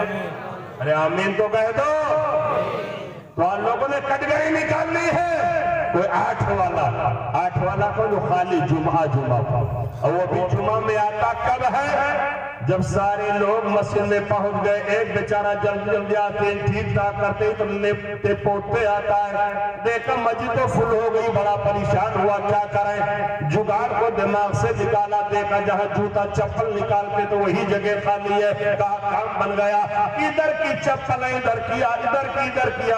ارے آمین تو کہہ دو۔ تو آن لوگوں نے کٹگری نکال لی ہے، کوئی 8 والا کو جو خالی جمعہ تھا، اور وہ بھی جمعہ میں آتا کب ہے؟ جب سارے لوگ مسجد میں پہنچ گئے، ایک بیچارہ جلدی آتے ٹھیک ٹھاک کرتے ہی تو لیپتے پوتے آتا ہے، دیکھا مسجد تو فل ہو گئی، بڑا پریشان ہوا کیا کریں، جگاڑ کو دماغ سے نکالا، دیکھا جہاں جوتا چپل نکالتے تو وہی جگہ خالی ہے، کام بن گیا، ادھر کی چپل ادھر کیا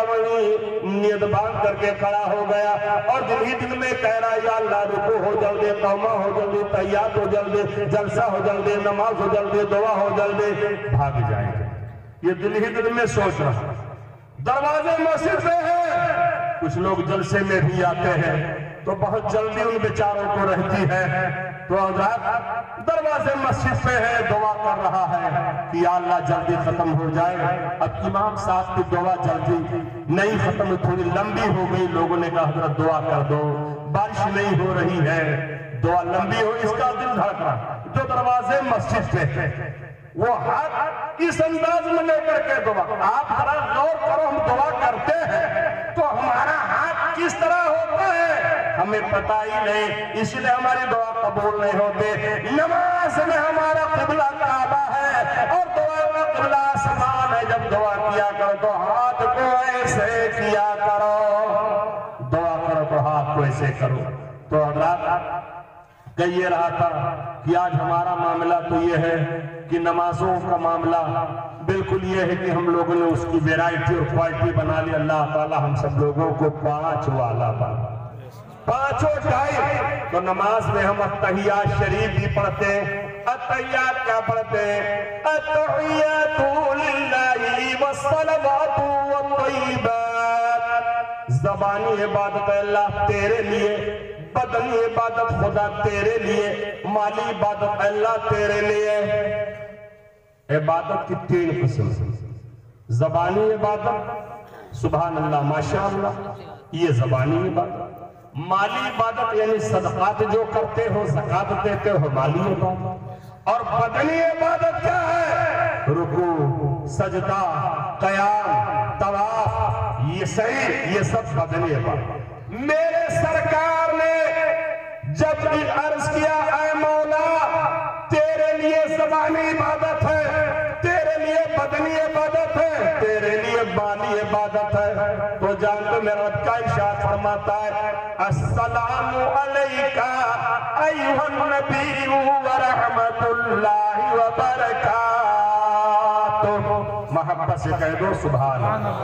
وہی نیت باندھ کر کے کھڑا ہو گیا، اور دل میں کہہ رہا یا اللہ رکوع ہو جلدی، قومہ ہو جلدی، تحیات ہو جلدی، جلسہ ہو جلدی، نماز ہو جلدی، دعا ہو جلدی، بھاگ جائیں گے۔ یہ دل میں سوچ رہا، دروازے مسجد میں ہیں، کچھ لوگ جلسے میں بھی آتے ہیں تو بہت جلدی ان بیچاروں کو رہتی ہے، تو حضرات دروازے مسجد پہ ہے، دعا کر رہا ہے کہ یا اللہ جلدی ختم ہو جائے۔ اب امام صاحب کی دعا جلدی نہیں ختم، تھوڑی لمبی ہو گئی، لوگوں نے کہا حضرت دعا کر دو، بارش نہیں ہو رہی ہے، دعا لمبی ہو، اس کا دل دھڑک رہا۔ جو دروازے مسجد پہ ہے وہ ہاتھ اس انداز میں لے کر کے دعا، آپ ذرا غور کرو، ہم دعا کرتے ہیں تو ہمارا ہاتھ کس طرح ہوتا ہے ہمیں پتہ ہی نہیں، اس لیے ہماری دعا قبول نہیں ہوتے۔ نماز میں ہمارا قبلہ کعبہ ہے اور دعا کا قبلہ آسمان ہے، جب دعا کیا کرو تو ہاتھ کو ایسے کیا کرو، دعا کرو تو ہاتھ کو ایسے کرو۔ تو حضرات کہیے رہا تھا کہ آج ہمارا معاملہ تو یہ ہے کہ نمازوں کا معاملہ بالکل یہ ہے کہ ہم لوگوں نے اس کی ویرائٹی اور کوالٹی بنا لی۔ اللہ تعالی ہم سب لوگوں کو 5 والا بنا، 5 ٹائم۔ تو نماز میں ہم التحیات شریف بھی پڑھتے ہیں۔ التحیات کیا پڑھتے ہیں؟ التحیات للہ والصلوات والطیبات، زبانی عبادت اللہ تیرے لیے، بدنی عبادت خدا تیرے لیے، مالی عبادت اللہ تیرے لیے۔ عبادت کی 3 قسم، زبانی عبادت سبحان اللہ ماشاءاللہ، یہ زبانی عبادت، مالی عبادت یعنی صدقات جو کرتے ہو، زکات دیتے ہو، مالی عبادت، اور بدنی عبادت کیا ہے؟ رکوع، سجدہ، قیام، طواف، یہ صحیح، یہ سب بدنی عبادت۔ میرے سرکار نے جب بھی عرض کیا اے مولا تیرے لیے زبانی عبادت ہے، تیرے لیے بدنی عبادت ہے، تیرے لیے مالی عبادت ہے، تو جانتے میرا رب کا ارشاد فرماتا ہے السلام علیکہ ایھا النبی ورحمت اللہ وبرکاتہ، محبت سے کہہ دو سبحان اللہ۔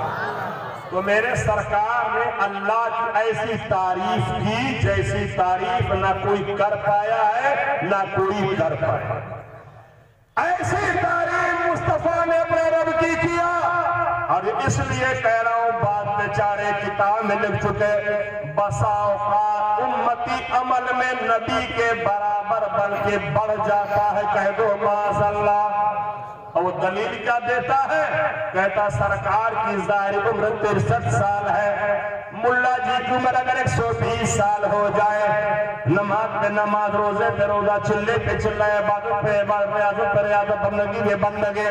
تو میرے سرکار نے اللہ کی ایسی تعریف کی جیسی تعریف نہ کوئی کر پایا ہے نہ کوئی کر پایا، ایسی تعریف مصطفیٰ نے اپنے رب کی کیا۔ اور اس لیے کہہ رہا ہوں بات بیچارے کتاب میں لکھ چکے، بسا اوقات امتی عمل میں نبی کے برابر بلکہ بڑھ جاتا ہے، کہہ دو معاذ اللہ۔ اور وہ دلیل کیا دیتا ہے؟ کہتا سرکار کی ظاہری عمر 63 سال ہے، ملا جی کی عمر اگر 120 سال ہو جائے، نماز پہ نماز، روزے پہ روزہ، چلے پہ چلے، عبادت پہ عبادت، ریاضت پہ ریاضت، بندگی پہ بندگی۔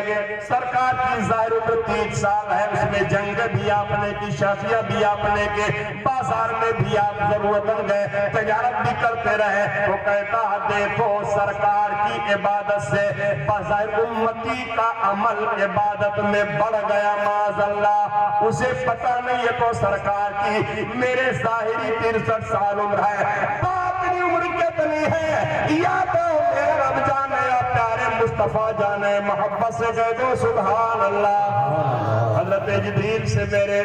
سرکار کی ظاہری عمر 30 سال ہے، اس میں جنگ بھی آپ نے کی، شافیہ بھی آپ نے کے، بازار میں بھی آپ ضرورتاً گئے، تجارت بھی کرتے رہے۔ وہ کہتا ہے دیکھو سرکار کی عبادت سے بظاہر امتی کا عمل عبادت میں بڑھ گیا معاذ اللہ، اسے پتہ نہیں ہے تو سرکار کی میرے ظاہری 63 سال عمر ہے، باطنی عمر کتنی ہے یا تو میرے رب جانے یا پیارے مصطفیٰ جانے، محبت سے کہہ دو سبحان اللہ۔ حضرت جبریل سے میرے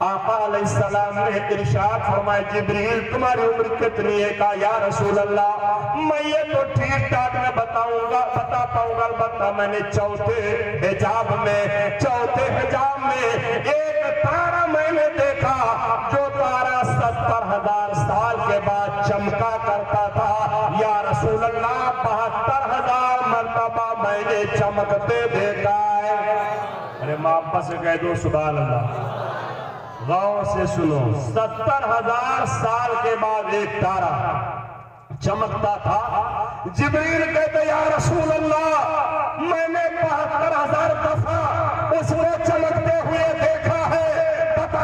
آقا علیہ السلام نے ارشاد فرمایا جبریل تمہاری عمر کتنی ہے؟ کہا یا رسول اللہ میں یہ تو ٹھیک ٹھاک میں بتا پاؤں گا، البتہ میں نے چوتھے حجاب میں ایک تارا میں نے دیکھا، جو تارا 70,000 سال کے بعد چمکا کرتا تھا، یا رسول اللہ 72,000 مرتبہ میں نے چمکتے دیکھا ہے۔ ارے محبت سے کہہ دو سبحان اللہ، غور سے سنو، 70,000 سال کے بعد ایک تارا چمکتا تھا۔ جبریل کہتے یا رسول اللہ میں نے 72,000 دفعہ اس کو چمکتے ہوئے دیکھا ہے، پتہ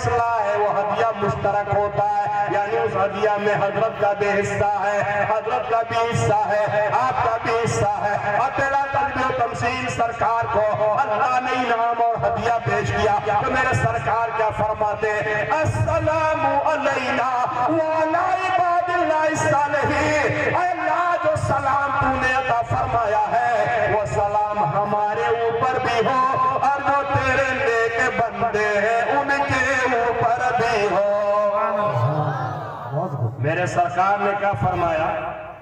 فیصلہ ہے وہ ہدیہ مشترک ہوتا ہے، یعنی اس ہدیہ میں حضرت کا بھی حصہ ہے، حضرت کا بھی حصہ ہے، آپ کا بھی حصہ ہے۔ اور بلا تجزیہ و تمثیل سرکار کو اللہ نے انعام اور ہدیہ پیش کیا تو میرے سرکار کیا فرماتے ہیں؟ السلام علینا وعلی عباد اللہ الصالحین۔ اے اللہ جو سلام تو نے عطا فرمایا ہے وہ سلام ہمارے اوپر بھی ہو اور جو تیرے نیک بندے ہیں ان کے اوپر بھی ہو۔ میرے سرکار نے کیا فرمایا؟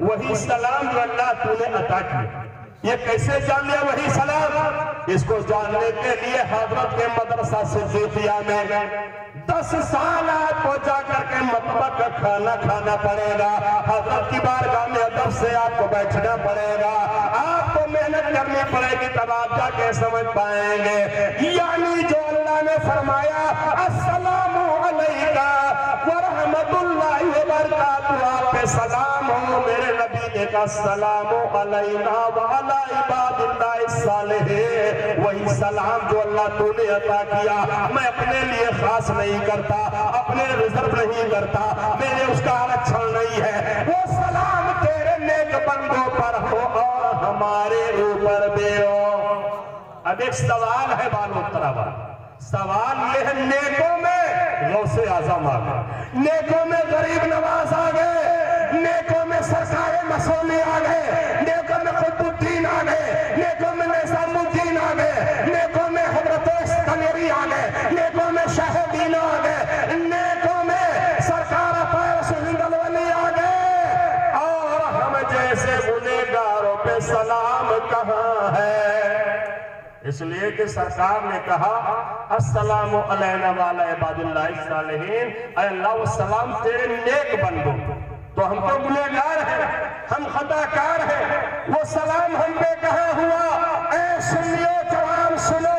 وہی سلام جو اللہ تو نے عطا کیا، یہ کیسے جان لیا وہی سلام؟ اس کو جاننے کے لیے حضرت کے مدرسہ صدیقیہ میں 10 سال آپ کو جا کر کے مطبخ کا کھانا کھانا پڑے گا، حضرت کی بارگاہ میں ادب سے آپ کو بیٹھنا پڑے گا، آپ کو محنت کرنی پڑے گی، تب آپ جا کے سمجھ پائیں گے۔ یعنی جو اللہ نے فرمایا السلام علیکہ ورحمت اللہ وبرکاتہ، آپ پہ سلام ہو، میرے نبی نے کہا السلام علینا وعلی عباد اللہ الصالحین۔ وہی سلام جو اللہ تو نے عطا کیا میں اپنے لیے خاص نہیں کرتا، اپنے ریزرو نہیں کرتا، میرے اس کا آرکشن نہیں ہے، وہ سلام تیرے نیک بندوں پر ہو اور ہمارے اوپر بھی ہو۔ اب ایک سوال ہے بالو ترابا، سوال یہ ہے نیکوں میں غوث اعظم آ گئے، نیکوں میں غریب نواز آ گئے، نیکوں میں سرکار مسولی آ گئے، نیکوں میں قطب الدین آ گئے، نیکوں میں نظام الدین آ گئے، نیکوں میں حضرت اسکندری آ گئے، نیکوں میں شاہ دین آ گئے، نیکوں میں سرکار فیض ہند الولی آ گئے، اور ہم جیسے گنہگاروں پہ سلام کہاں ہے؟ اس لیے کہ سرکار نے کہا السلام علینا وعلی عباد اللہ الصالحین، اے اللہ وہ سلام تیرے نیک بندوں، تو ہم تو گنہگار ہیں، ہم خطاکار ہیں، وہ سلام ہم پہ کہاں ہوا؟ اے سنیو جوان سنو،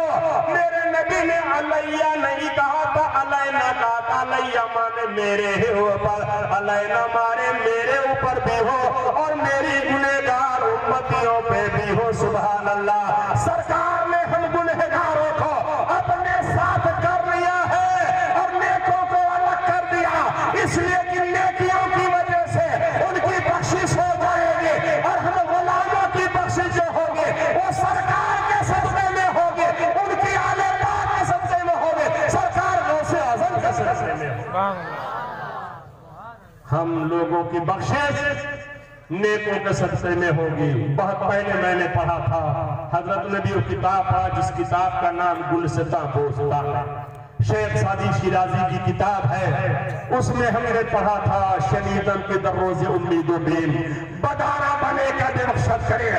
میرے نبی نے علیہ نہیں کہا تھا، علینا کہا تھا، علیہ مانے میرے اوپر، علینا مانے میرے اوپر بھی ہو اور میری گنہگار امتیوں پہ بھی ہو۔ سبحان اللہ، سرکار نے ہم گنہگاروں کو اپنے ساتھ کر لیا ہے اور نیکوں کو الگ کر دیا، اس لیے کہ نیکیوں کی وجہ سے ان کی بخشش ہو جائے گی اور ہم غلاموں کی بخشش جو ہوگی وہ سرکار کے صدقے میں ہوگی، ان کی آل پاک کے صدقے میں ہوگی، سرکار غوث اعظم کے صدقے میں ہوگی۔ ہم لوگوں کی بخشش نیکوں کے صدقے میں ہوگی۔ بہت پہلے میں نے پڑھا تھا، حضرت نے بھی وہ کتاب پڑھا جس کتاب کا نام گلستاں بوستا ہے، شیخ سعدی شیرازی کی کتاب ہے، اس میں ہم نے پڑھا تھا شنیدن کے در روز امید و بیم بدارہ بنے کا درخشت کرے۔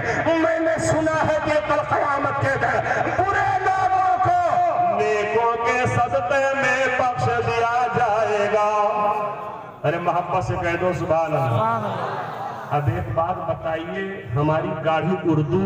میں نے سنا ہے کہ کل قیامت کے دن برے لوگوں کو نیکوں کے صدقے میں بخش دیا جائے گا۔ ارے محبت سے کہہ دو سبحان اللہ۔ اب ایک بات بتائیے، ہماری گاڑی اردو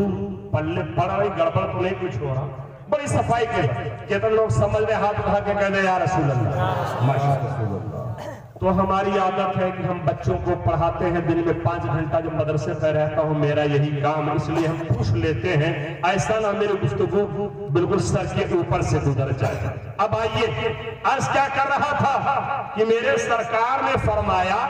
پلے پڑ رہی، گڑبڑ تو نہیں کچھ ہو رہا، بڑی صفائی کے کتنے لوگ سمجھ رہے، ہاتھ اٹھا کے کہہ دے یا رسول اللہ، ماشاء اللہ۔ تو ہماری عادت ہے کہ ہم بچوں کو پڑھاتے ہیں، دن میں 5 گھنٹہ جب مدرسے پہ رہتا ہوں میرا یہی کام، اس لیے ہم پوچھ لیتے ہیں، ایسا نہ میری گفتگو بالکل سر کے اوپر سے گزر جائے۔ اب آئیے، عرض کیا کر رہا تھا کہ میرے سرکار نے فرمایا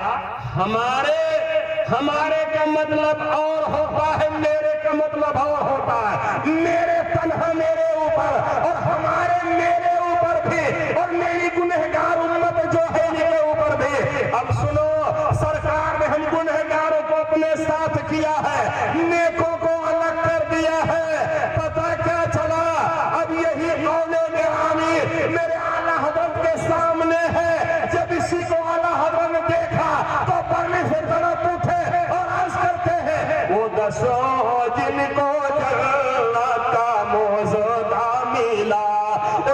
ہمارے کا مطلب اور ہوتا ہے، میرے کا مطلب اور ہوتا ہے، میرے تنہا میرے اوپر اور ہمارے میرے اوپر بھی اور میری گنہگار امت جو ہے ان کے اوپر بھی۔ اب سنو، سرکار نے ہم گنہگاروں کو اپنے ساتھ کیا ہے، نیکوں کو الگ کر دیا ہے، پتہ کیا چلا؟ اب یہی قول گرامی میرے اعلیٰ حضرت کے سامنے ہے، جب اسی کو اعلیٰ حضرت نے دیکھا تو پڑھنے سے طرف اٹھے اور عرض کرتے ہیں وہ دسوں جن کو جنت کا موزدہ ملا،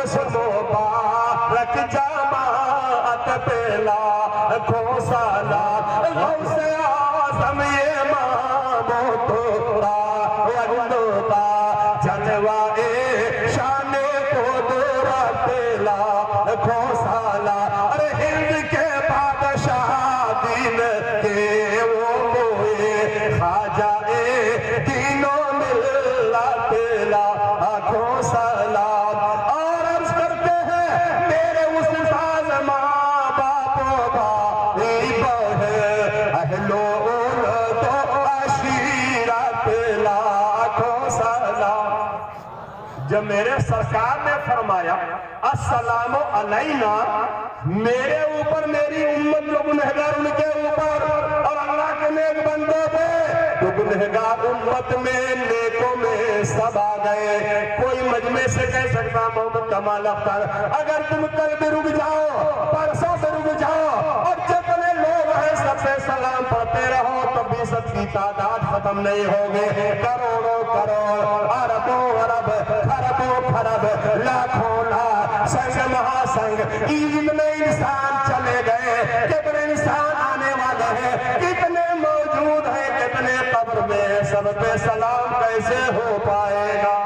اس مبارک جماعت پہ لاکھوں سالہ غوث اعظم امام تورا وندتا جلوائے شان قدرت لاکھوں سالہ۔ ارے ہند کے بادشاہ دین کے وہ ہوئے خواجہ دینوں ملت لاکھوں سلام۔ اور عرض کرتے ہیں میرے اس میرے سرکار نے فرمایا السلام علینا، میرے اوپر، میری امت جو گنہگار ان کے اوپر، اور اللہ کے نیک بندوں پہ، تو گنہگار امت میں نیکوں میں سب آ گئے۔ کوئی مجمع سے کہہ سکتا محمد کمال اختر اگر تم کل بھی رک جاؤ، پرسوں سے رک جاؤ، اور جتنے لوگ ہیں سب سے سلام پڑھتے رہو، تب بھی سب کی تعداد ختم نہیں ہوگی۔ کروڑوں کروڑ، اربوں ارب، خربوں خرب، لاکھوں لاکھ، سنگ مہا سنگ، عید میں انسان چلے گئے، کتنے انسان آنے والے ہیں، کتنے موجود ہیں، کتنے قبر میں، سب پہ سلام کیسے ہو پائے گا؟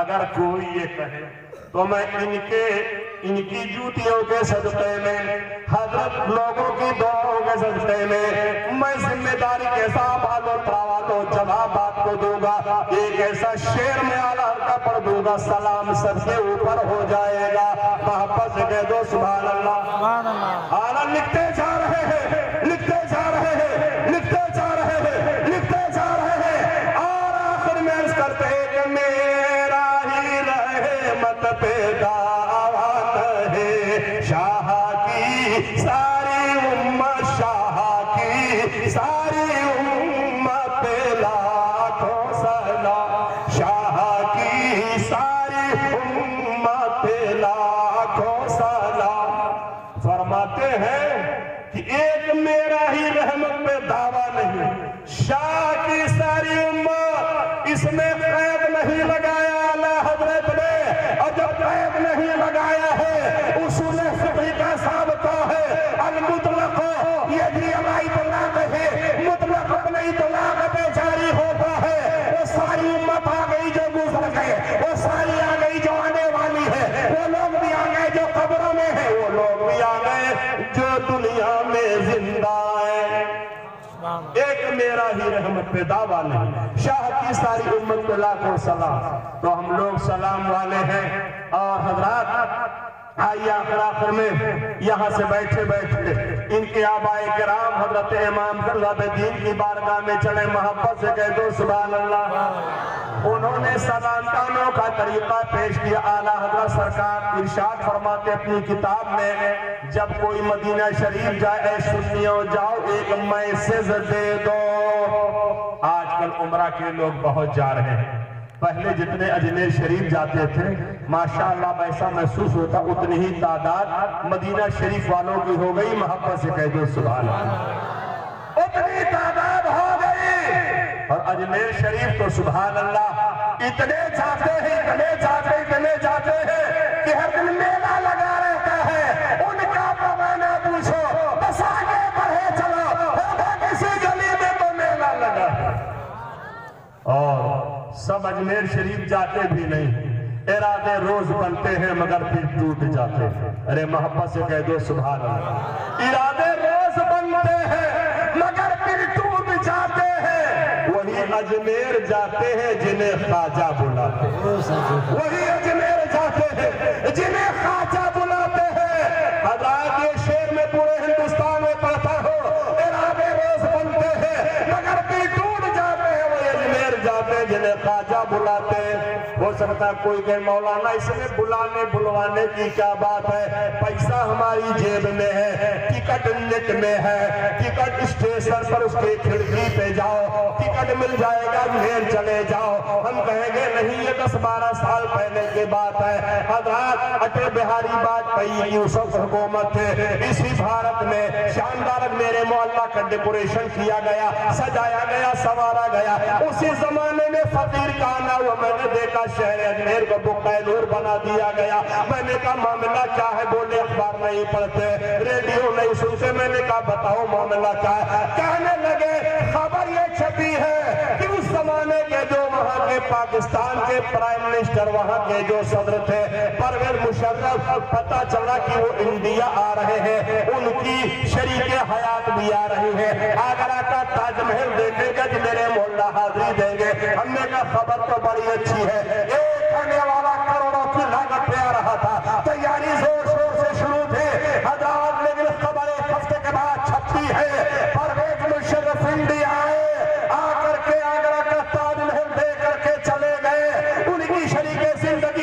اگر کوئی یہ کہے تو میں ان کی جوتیوں کے صدقے میں، حضرت لوگوں کی دعاؤں کے صدقے میں ذمہ داری کے ساتھ جواب کو دوں گا۔ ایک ایسا شعر میں اعلیٰ کا پڑھ دوں گا، سلام سب سے اوپر ہو جائے گا۔ محبت سے کہہ دو سبحان اللہ۔ اعلیٰ لکھتے جا رہے ہیں، لکھتے جا رہے ہیں، لکھتے جا رہے ہیں، لکھتے جا رہے ہیں، اور آخر میں عرض کرتے ہیں کہ میرا ہی رحمت پہ دعوت ہے، شاہ کی ساری امت، شاہ کی ساری امت پہ لاکھوں سلام، شاہ کی ساری امت پہ لاکھوں سلام۔ فرماتے ہیں کہ ایک میرا ہی رحمت پہ دعویٰ نہیں، شاہ کی ساری امت، اس میں قید نہیں لگایا اعلیٰ حضرت نے، اور جب قید نہیں لگایا ہے اصول فقہ کا ثابتہ ہے المطلق یجری علی اطلاق ہے، مطلق اپنے اطلاق پہ جاری ہوتا ہے۔ وہ ساری امت آ گئی جو گزر گئے، وہ ساری آ گئی جو آنے والی ہے، وہ لوگ بھی آ گئے جو قبروں میں ہیں، وہ لوگ بھی آ گئے جو دنیا میں زندہ ہے۔ ایک میرا ہی رحمت پہ دعویٰ نہیں، شاہ کی ساری امت پہ لاکھوں سلام۔ تو ہم لوگ سلام والے ہیں، اور حضرات آئیے آخر میں یہاں سے بیٹھے بیٹھے ان کے آبائے کرام حضرت امام ذرہ دین کی بارگاہ میں چلے، محبت سے کہہ دو سبحان اللہ۔ انہوں نے سلامتانوں کا طریقہ پیش کیا۔ اعلیٰ حضرت سرکار ارشاد فرماتے اپنی کتاب میں، جب کوئی مدینہ شریف جائے، اے سنیوں جاؤ ایک میسج دے دو۔ آج کل عمرہ کے لوگ بہت جا رہے ہیں، پہلے جتنے اجمیر شریف جاتے تھے ماشاءاللہ ویسا محسوس ہوتا، اتنی ہی تعداد مدینہ شریف والوں کی ہو گئی۔ محبت سے کہہ دو سبحان اللہ، اتنی تعداد ہو گئی۔ اور اجمیر شریف تو سبحان اللہ اتنے جاتے ہیں، اتنے جاتے، اتنے جاتے ہیں کہ ہر دن میلہ لگا رہتا ہے۔ ان کا پیمانہ پوچھو، بس آگے بڑھے چلو، ہوگا کسی گلی میں تو میلہ لگا۔ اور سب اجمیر شریف جاتے بھی نہیں، ارادے روز بنتے ہیں مگر پھر ٹوٹ جاتے ہیں۔ ارے محبت سے کہہ دو سبحان اللہ، ارادے روز بنتے ہیں مگر پھر ٹوٹ جاتے ہیں۔ وہی اجمیر جاتے ہیں جنہیں خواجہ بلاتے ہیں، وہی اجمیر جاتے ہیں جنہیں خواجہ بلاتے ہیں۔ حضرات یہ شعر میں پورے ہندوستان میں پڑھتا ہوں، ارادے روز بنتے ہیں مگر پھر ٹوٹ جاتے ہیں، وہی اجمیر جاتے ہیں جنہیں خواجہ بلاتے ہیں۔ ہو سکتا ہے کوئی کہے مولانا اس میں بلانے بلوانے کی کیا بات ہے، پیسہ ہماری جیب میں ہے، ٹکٹ نیٹ میں ہے، ٹکٹ اسٹیشن پر اس کے کھڑکی پہ جاؤ، ٹکٹ مل جائے گا، ٹرین چلے جاؤ۔ ہم کہیں گے نہیں، یہ 10-12 سال پہلے کی بات ہے۔ حضرات اٹل بہاری واجپئی کی اس وقت حکومت تھے، اسی بھارت میں شاندار میرے محلہ کا ڈیکوریشن کیا گیا، سجایا گیا، سنوارا گیا۔ اسی زمانے میں فقیر کا آنا ہوا، میں نے دیکھا شہر اجمیر کو بقعہ نور بنا دیا گیا۔ میں نے کہا معاملہ کیا ہے؟ بولے اخبار نہیں پڑھتے، ریڈیو نہیں سنتے۔ میں نے کہا بتاؤ معاملہ کیا ہے؟ کہنے لگے خبر یہ چھپی ہے کہ اس زمانے کے جو وہاں کے پاکستان کے پرائم منسٹر، وہاں کے جو صدر تھے پرویز مشرف، پتہ چلا کہ وہ انڈیا آ رہے ہیں، ان کی شریک حیات بھی آ رہی ہے، آگرہ کا تاج محل دیکھیں گے، میرے مولا حاضری دیں گے۔ ہم نے کہا خبر تو بڑی اچھی ہے، ایک آنے والا کروڑوں کی لاگت پہ آ رہا تھا، تیاری زور شور سے شروع تھی حضرات، لیکن خبر ایک ہفتے کے بعد چھپتی ہے، پرویز مشرف انڈیا آئے، آ کر کے آگرہ کا تاج محل دے کر کے چلے گئے، ان کی شریک زندگی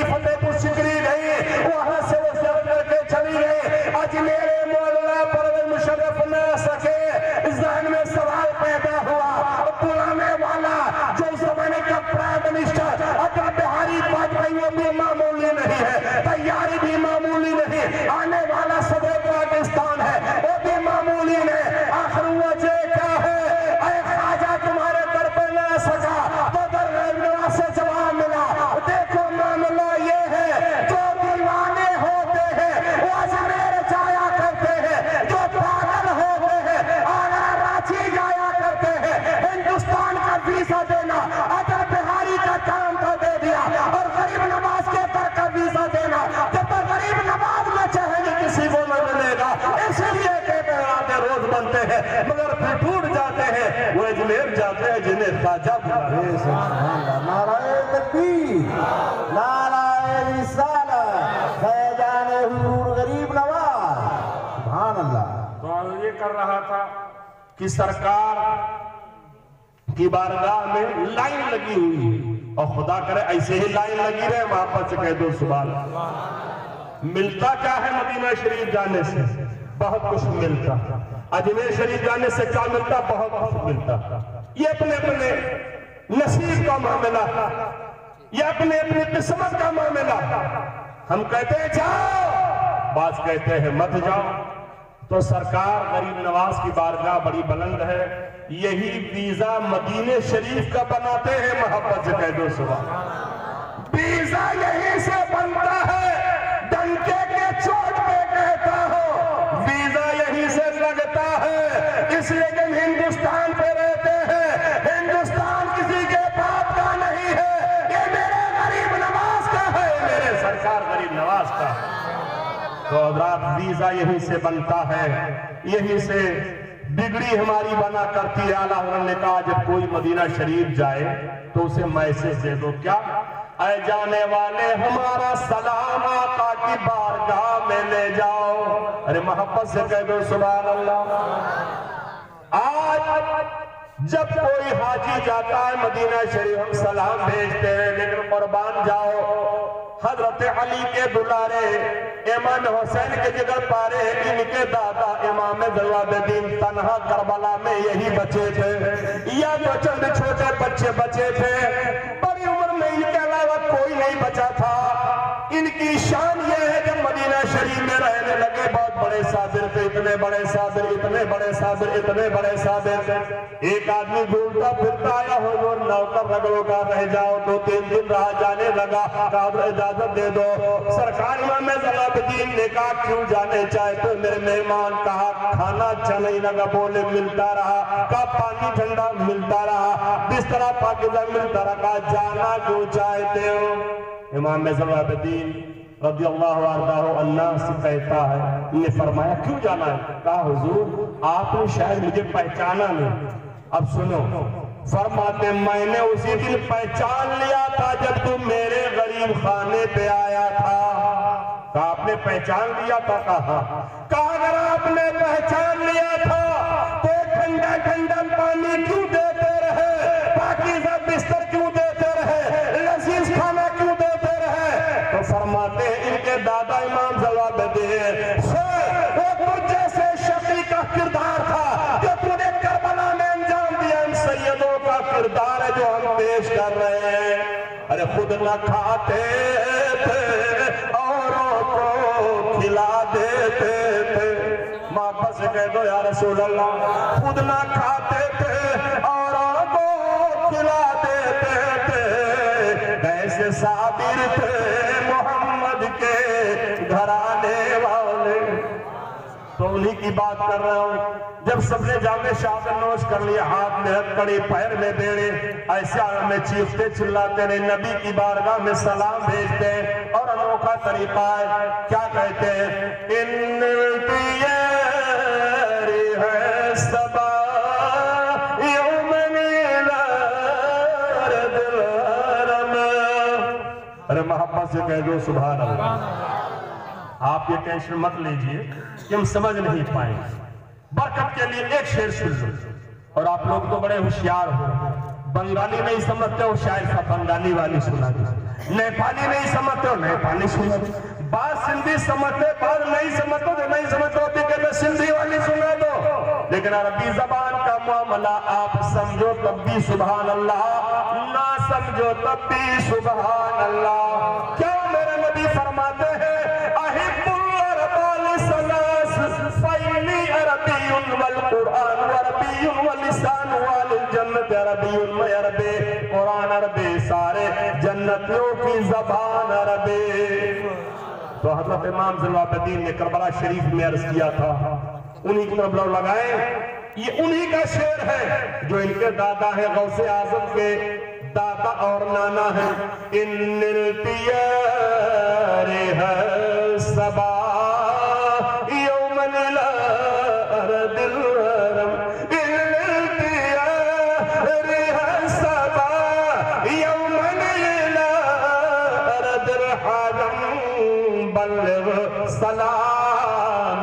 ڈھونڈتے ہیں مگر پھر ٹوٹ جاتے ہیں، وہ اجمیر جاتے ہیں جنہیں خواجہ بلاتے ہیں۔ نعرہ تکبیر، نعرہ رسالت، فیضان حضور غریب نواز، سبحان اللہ۔ تو یہ کر رہا تھا کہ سرکار کی بارگاہ میں لائن لگی ہوئی ہے، اور خدا کرے ایسے ہی لائن لگی رہے، محبت سے کہہ دو سبحان اللہ۔ ملتا کیا ہے مدینہ شریف جانے سے؟ بہت کچھ ملتا۔ اجمیر شریف جانے سے کیا ملتا؟ بہت کچھ ملتا۔ یہ اپنے اپنے نصیب کا معاملہ، یہ اپنے اپنی قسمت کا معاملہ۔ ہم کہتے ہیں جاؤ، بعض کہتے ہیں مت جاؤ۔ تو سرکار غریب نواز کی بارگاہ بڑی بلند ہے، یہی ویزا مدینہ شریف کا بناتے ہیں، محبت سے کہہ دو سبحان اللہ۔ ویزا یہیں سے بنتا ہے، ڈنکے کے چوٹ پہ کہتا ہوں، ویزا یہیں سے لگتا ہے، اس لیے کہ ہم ہندوستان پہ رہتے ہیں، ہندوستان کسی کے باپ کا نہیں ہے، یہ میرے غریب نواز کا ہے، میرے سرکار غریب نواز کا ہے۔ تو حضرات ویزا یہیں سے بنتا ہے، یہیں سے بگڑی ہماری بنا کرتی ہے۔ اعلیٰ حضرت نے کہا جب کوئی مدینہ شریف جائے تو اسے میسج دے دو، کیا؟ اے جانے والے ہمارا سلام آقا کی بارگاہ میں لے جاؤ۔ ارے محبت سے کہہ دو سبحان اللہ۔ آج جب کوئی حاجی جاتا ہے مدینہ شریف ہم سلام بھیجتے ہیں، لیکن قربان جاؤ حضرت علی کے دلارے امام حسین کے جگر پارے، ان کے دادا امام زین العابدین تنہا کربلا میں یہی بچے تھے، یا تو چند چھوٹے بچے بچے تھے، بڑی عمر میں ان کے علاوہ کوئی نہیں بچا تھا۔ ان کی شان یہ ہے کہ مدینہ شریف میں رہنے لگے، بہت بڑے صابر تھے، اتنے بڑے صابر، اتنے بڑے صابر، اتنے بڑے صابر۔ ایک آدمی گھومتا پھرتا آیا، حضور نوکر رگڑوں کا رہ جاؤ، 2-3 دن رہا، جانے لگا، کہا اجازت دے دو۔ سرکار امام زین العابدین نے کہا کیوں جانے چاہتے ہو میرے مہمان؟ کہا کھانا اچھا نہیں لگا، بولے ملتا رہا، کہا پانی ٹھنڈا ملتا رہا، بستر پاکیزہ ملتا رہا، کہا جانا کیوں چاہتے ہو؟ امام زین العابدین رضی اللہ عنہ سے کہتا ہے، انہیں فرمایا کیوں جانا ہے؟ کہا حضور آپ نے شاید مجھے پہچانا نہیں۔ اب سنو، فرماتے میں نے اسی دن پہچان لیا تھا جب تم میرے غریب خانے پہ آیا تھا۔ کہا آپ نے پہچان لیا تھا؟ کہا اگر آپ نے پہچان لیا تھا تو ٹھنڈا ٹھنڈا پانی کیوں دیتے رہے، پاکیزہ بستر کیوں دیتے رہے، لذیذ کھانا کیوں دیتے رہے؟ تو فرماتے ہیں ان کے دادا امام زین العابدین وہ تجھ جیسے شقی کا کردار تھا جو تو نے کربلا میں انجام دیا، ان سیدوں کا کردار ہے جو ہم پیش کر رہے ہیں۔ ارے خود نہ کھاتے تھے اوروں کو کھلا دیتے تھے، محبت سے کہہ دو یا رسول اللہ۔ خود نہ کھاتے تھے اوروں کو کھلا دیتے تھے، کیسے صابر تھے محمد کے گھرانے والے۔ تو انہی کی بات کر رہا ہوں، جب سب نے جامع شہادت نوش کر لیا، ہاتھ میں ہتکڑی پیر میں بیڑے، ایسے میں چیختے چلاتے رہے، نبی کی بارگاہ میں سلام بھیجتے ہیں، اور انوکھا طریقہ ہے، کیا کہتے ہیں؟ ان تیاری ہے صبا یوم نیلارد الحرم۔ ارے محبت سے کہہ دو سبحان اللہ۔ آپ یہ ٹینشن مت لیجئے کہ ہم سمجھ نہیں پائیں گے، برکت کے لیے ایک شعر سن لو، اور آپ لوگ تو بڑے ہوشیار ہو، بنگالی نہیں سمجھتے ہو شاید سا بنگالی والی سنا دی، نیپالی نہیں سمجھتے ہو نیپالی سنا دی، بعض سندھی سمجھتے بعض نہیں سمجھتے جو نہیں سمجھتے ہوتی کہ سندھی والی سنا دو، لیکن عربی زبان کا معاملہ آپ سمجھو تب بھی سبحان اللہ، نہ سمجھو تب بھی سبحان اللہ۔ کیا میرے نبی فرماتے ہیں فَإِنِّي عَرَبِيٌّ وَالْقُرْآنُ عَرَبِيٌّ وَاللِّسَانُ وَالْجَنَّةِ عَرَبِيٌّ عَرَبِي، قرآن عربی، سارے جنتیوں کی زبان عربی۔ تو حضرت امام زین العابدین نے کربلا شریف میں عرض کیا تھا، انہی کی طرف لو لگائیں، یہ انہی کا شعر ہے جو ان کے دادا ہے، غوث اعظم کے دادا اور نانا ہے۔ ان التیار ہے صبا یوم نیلارد الحرم۔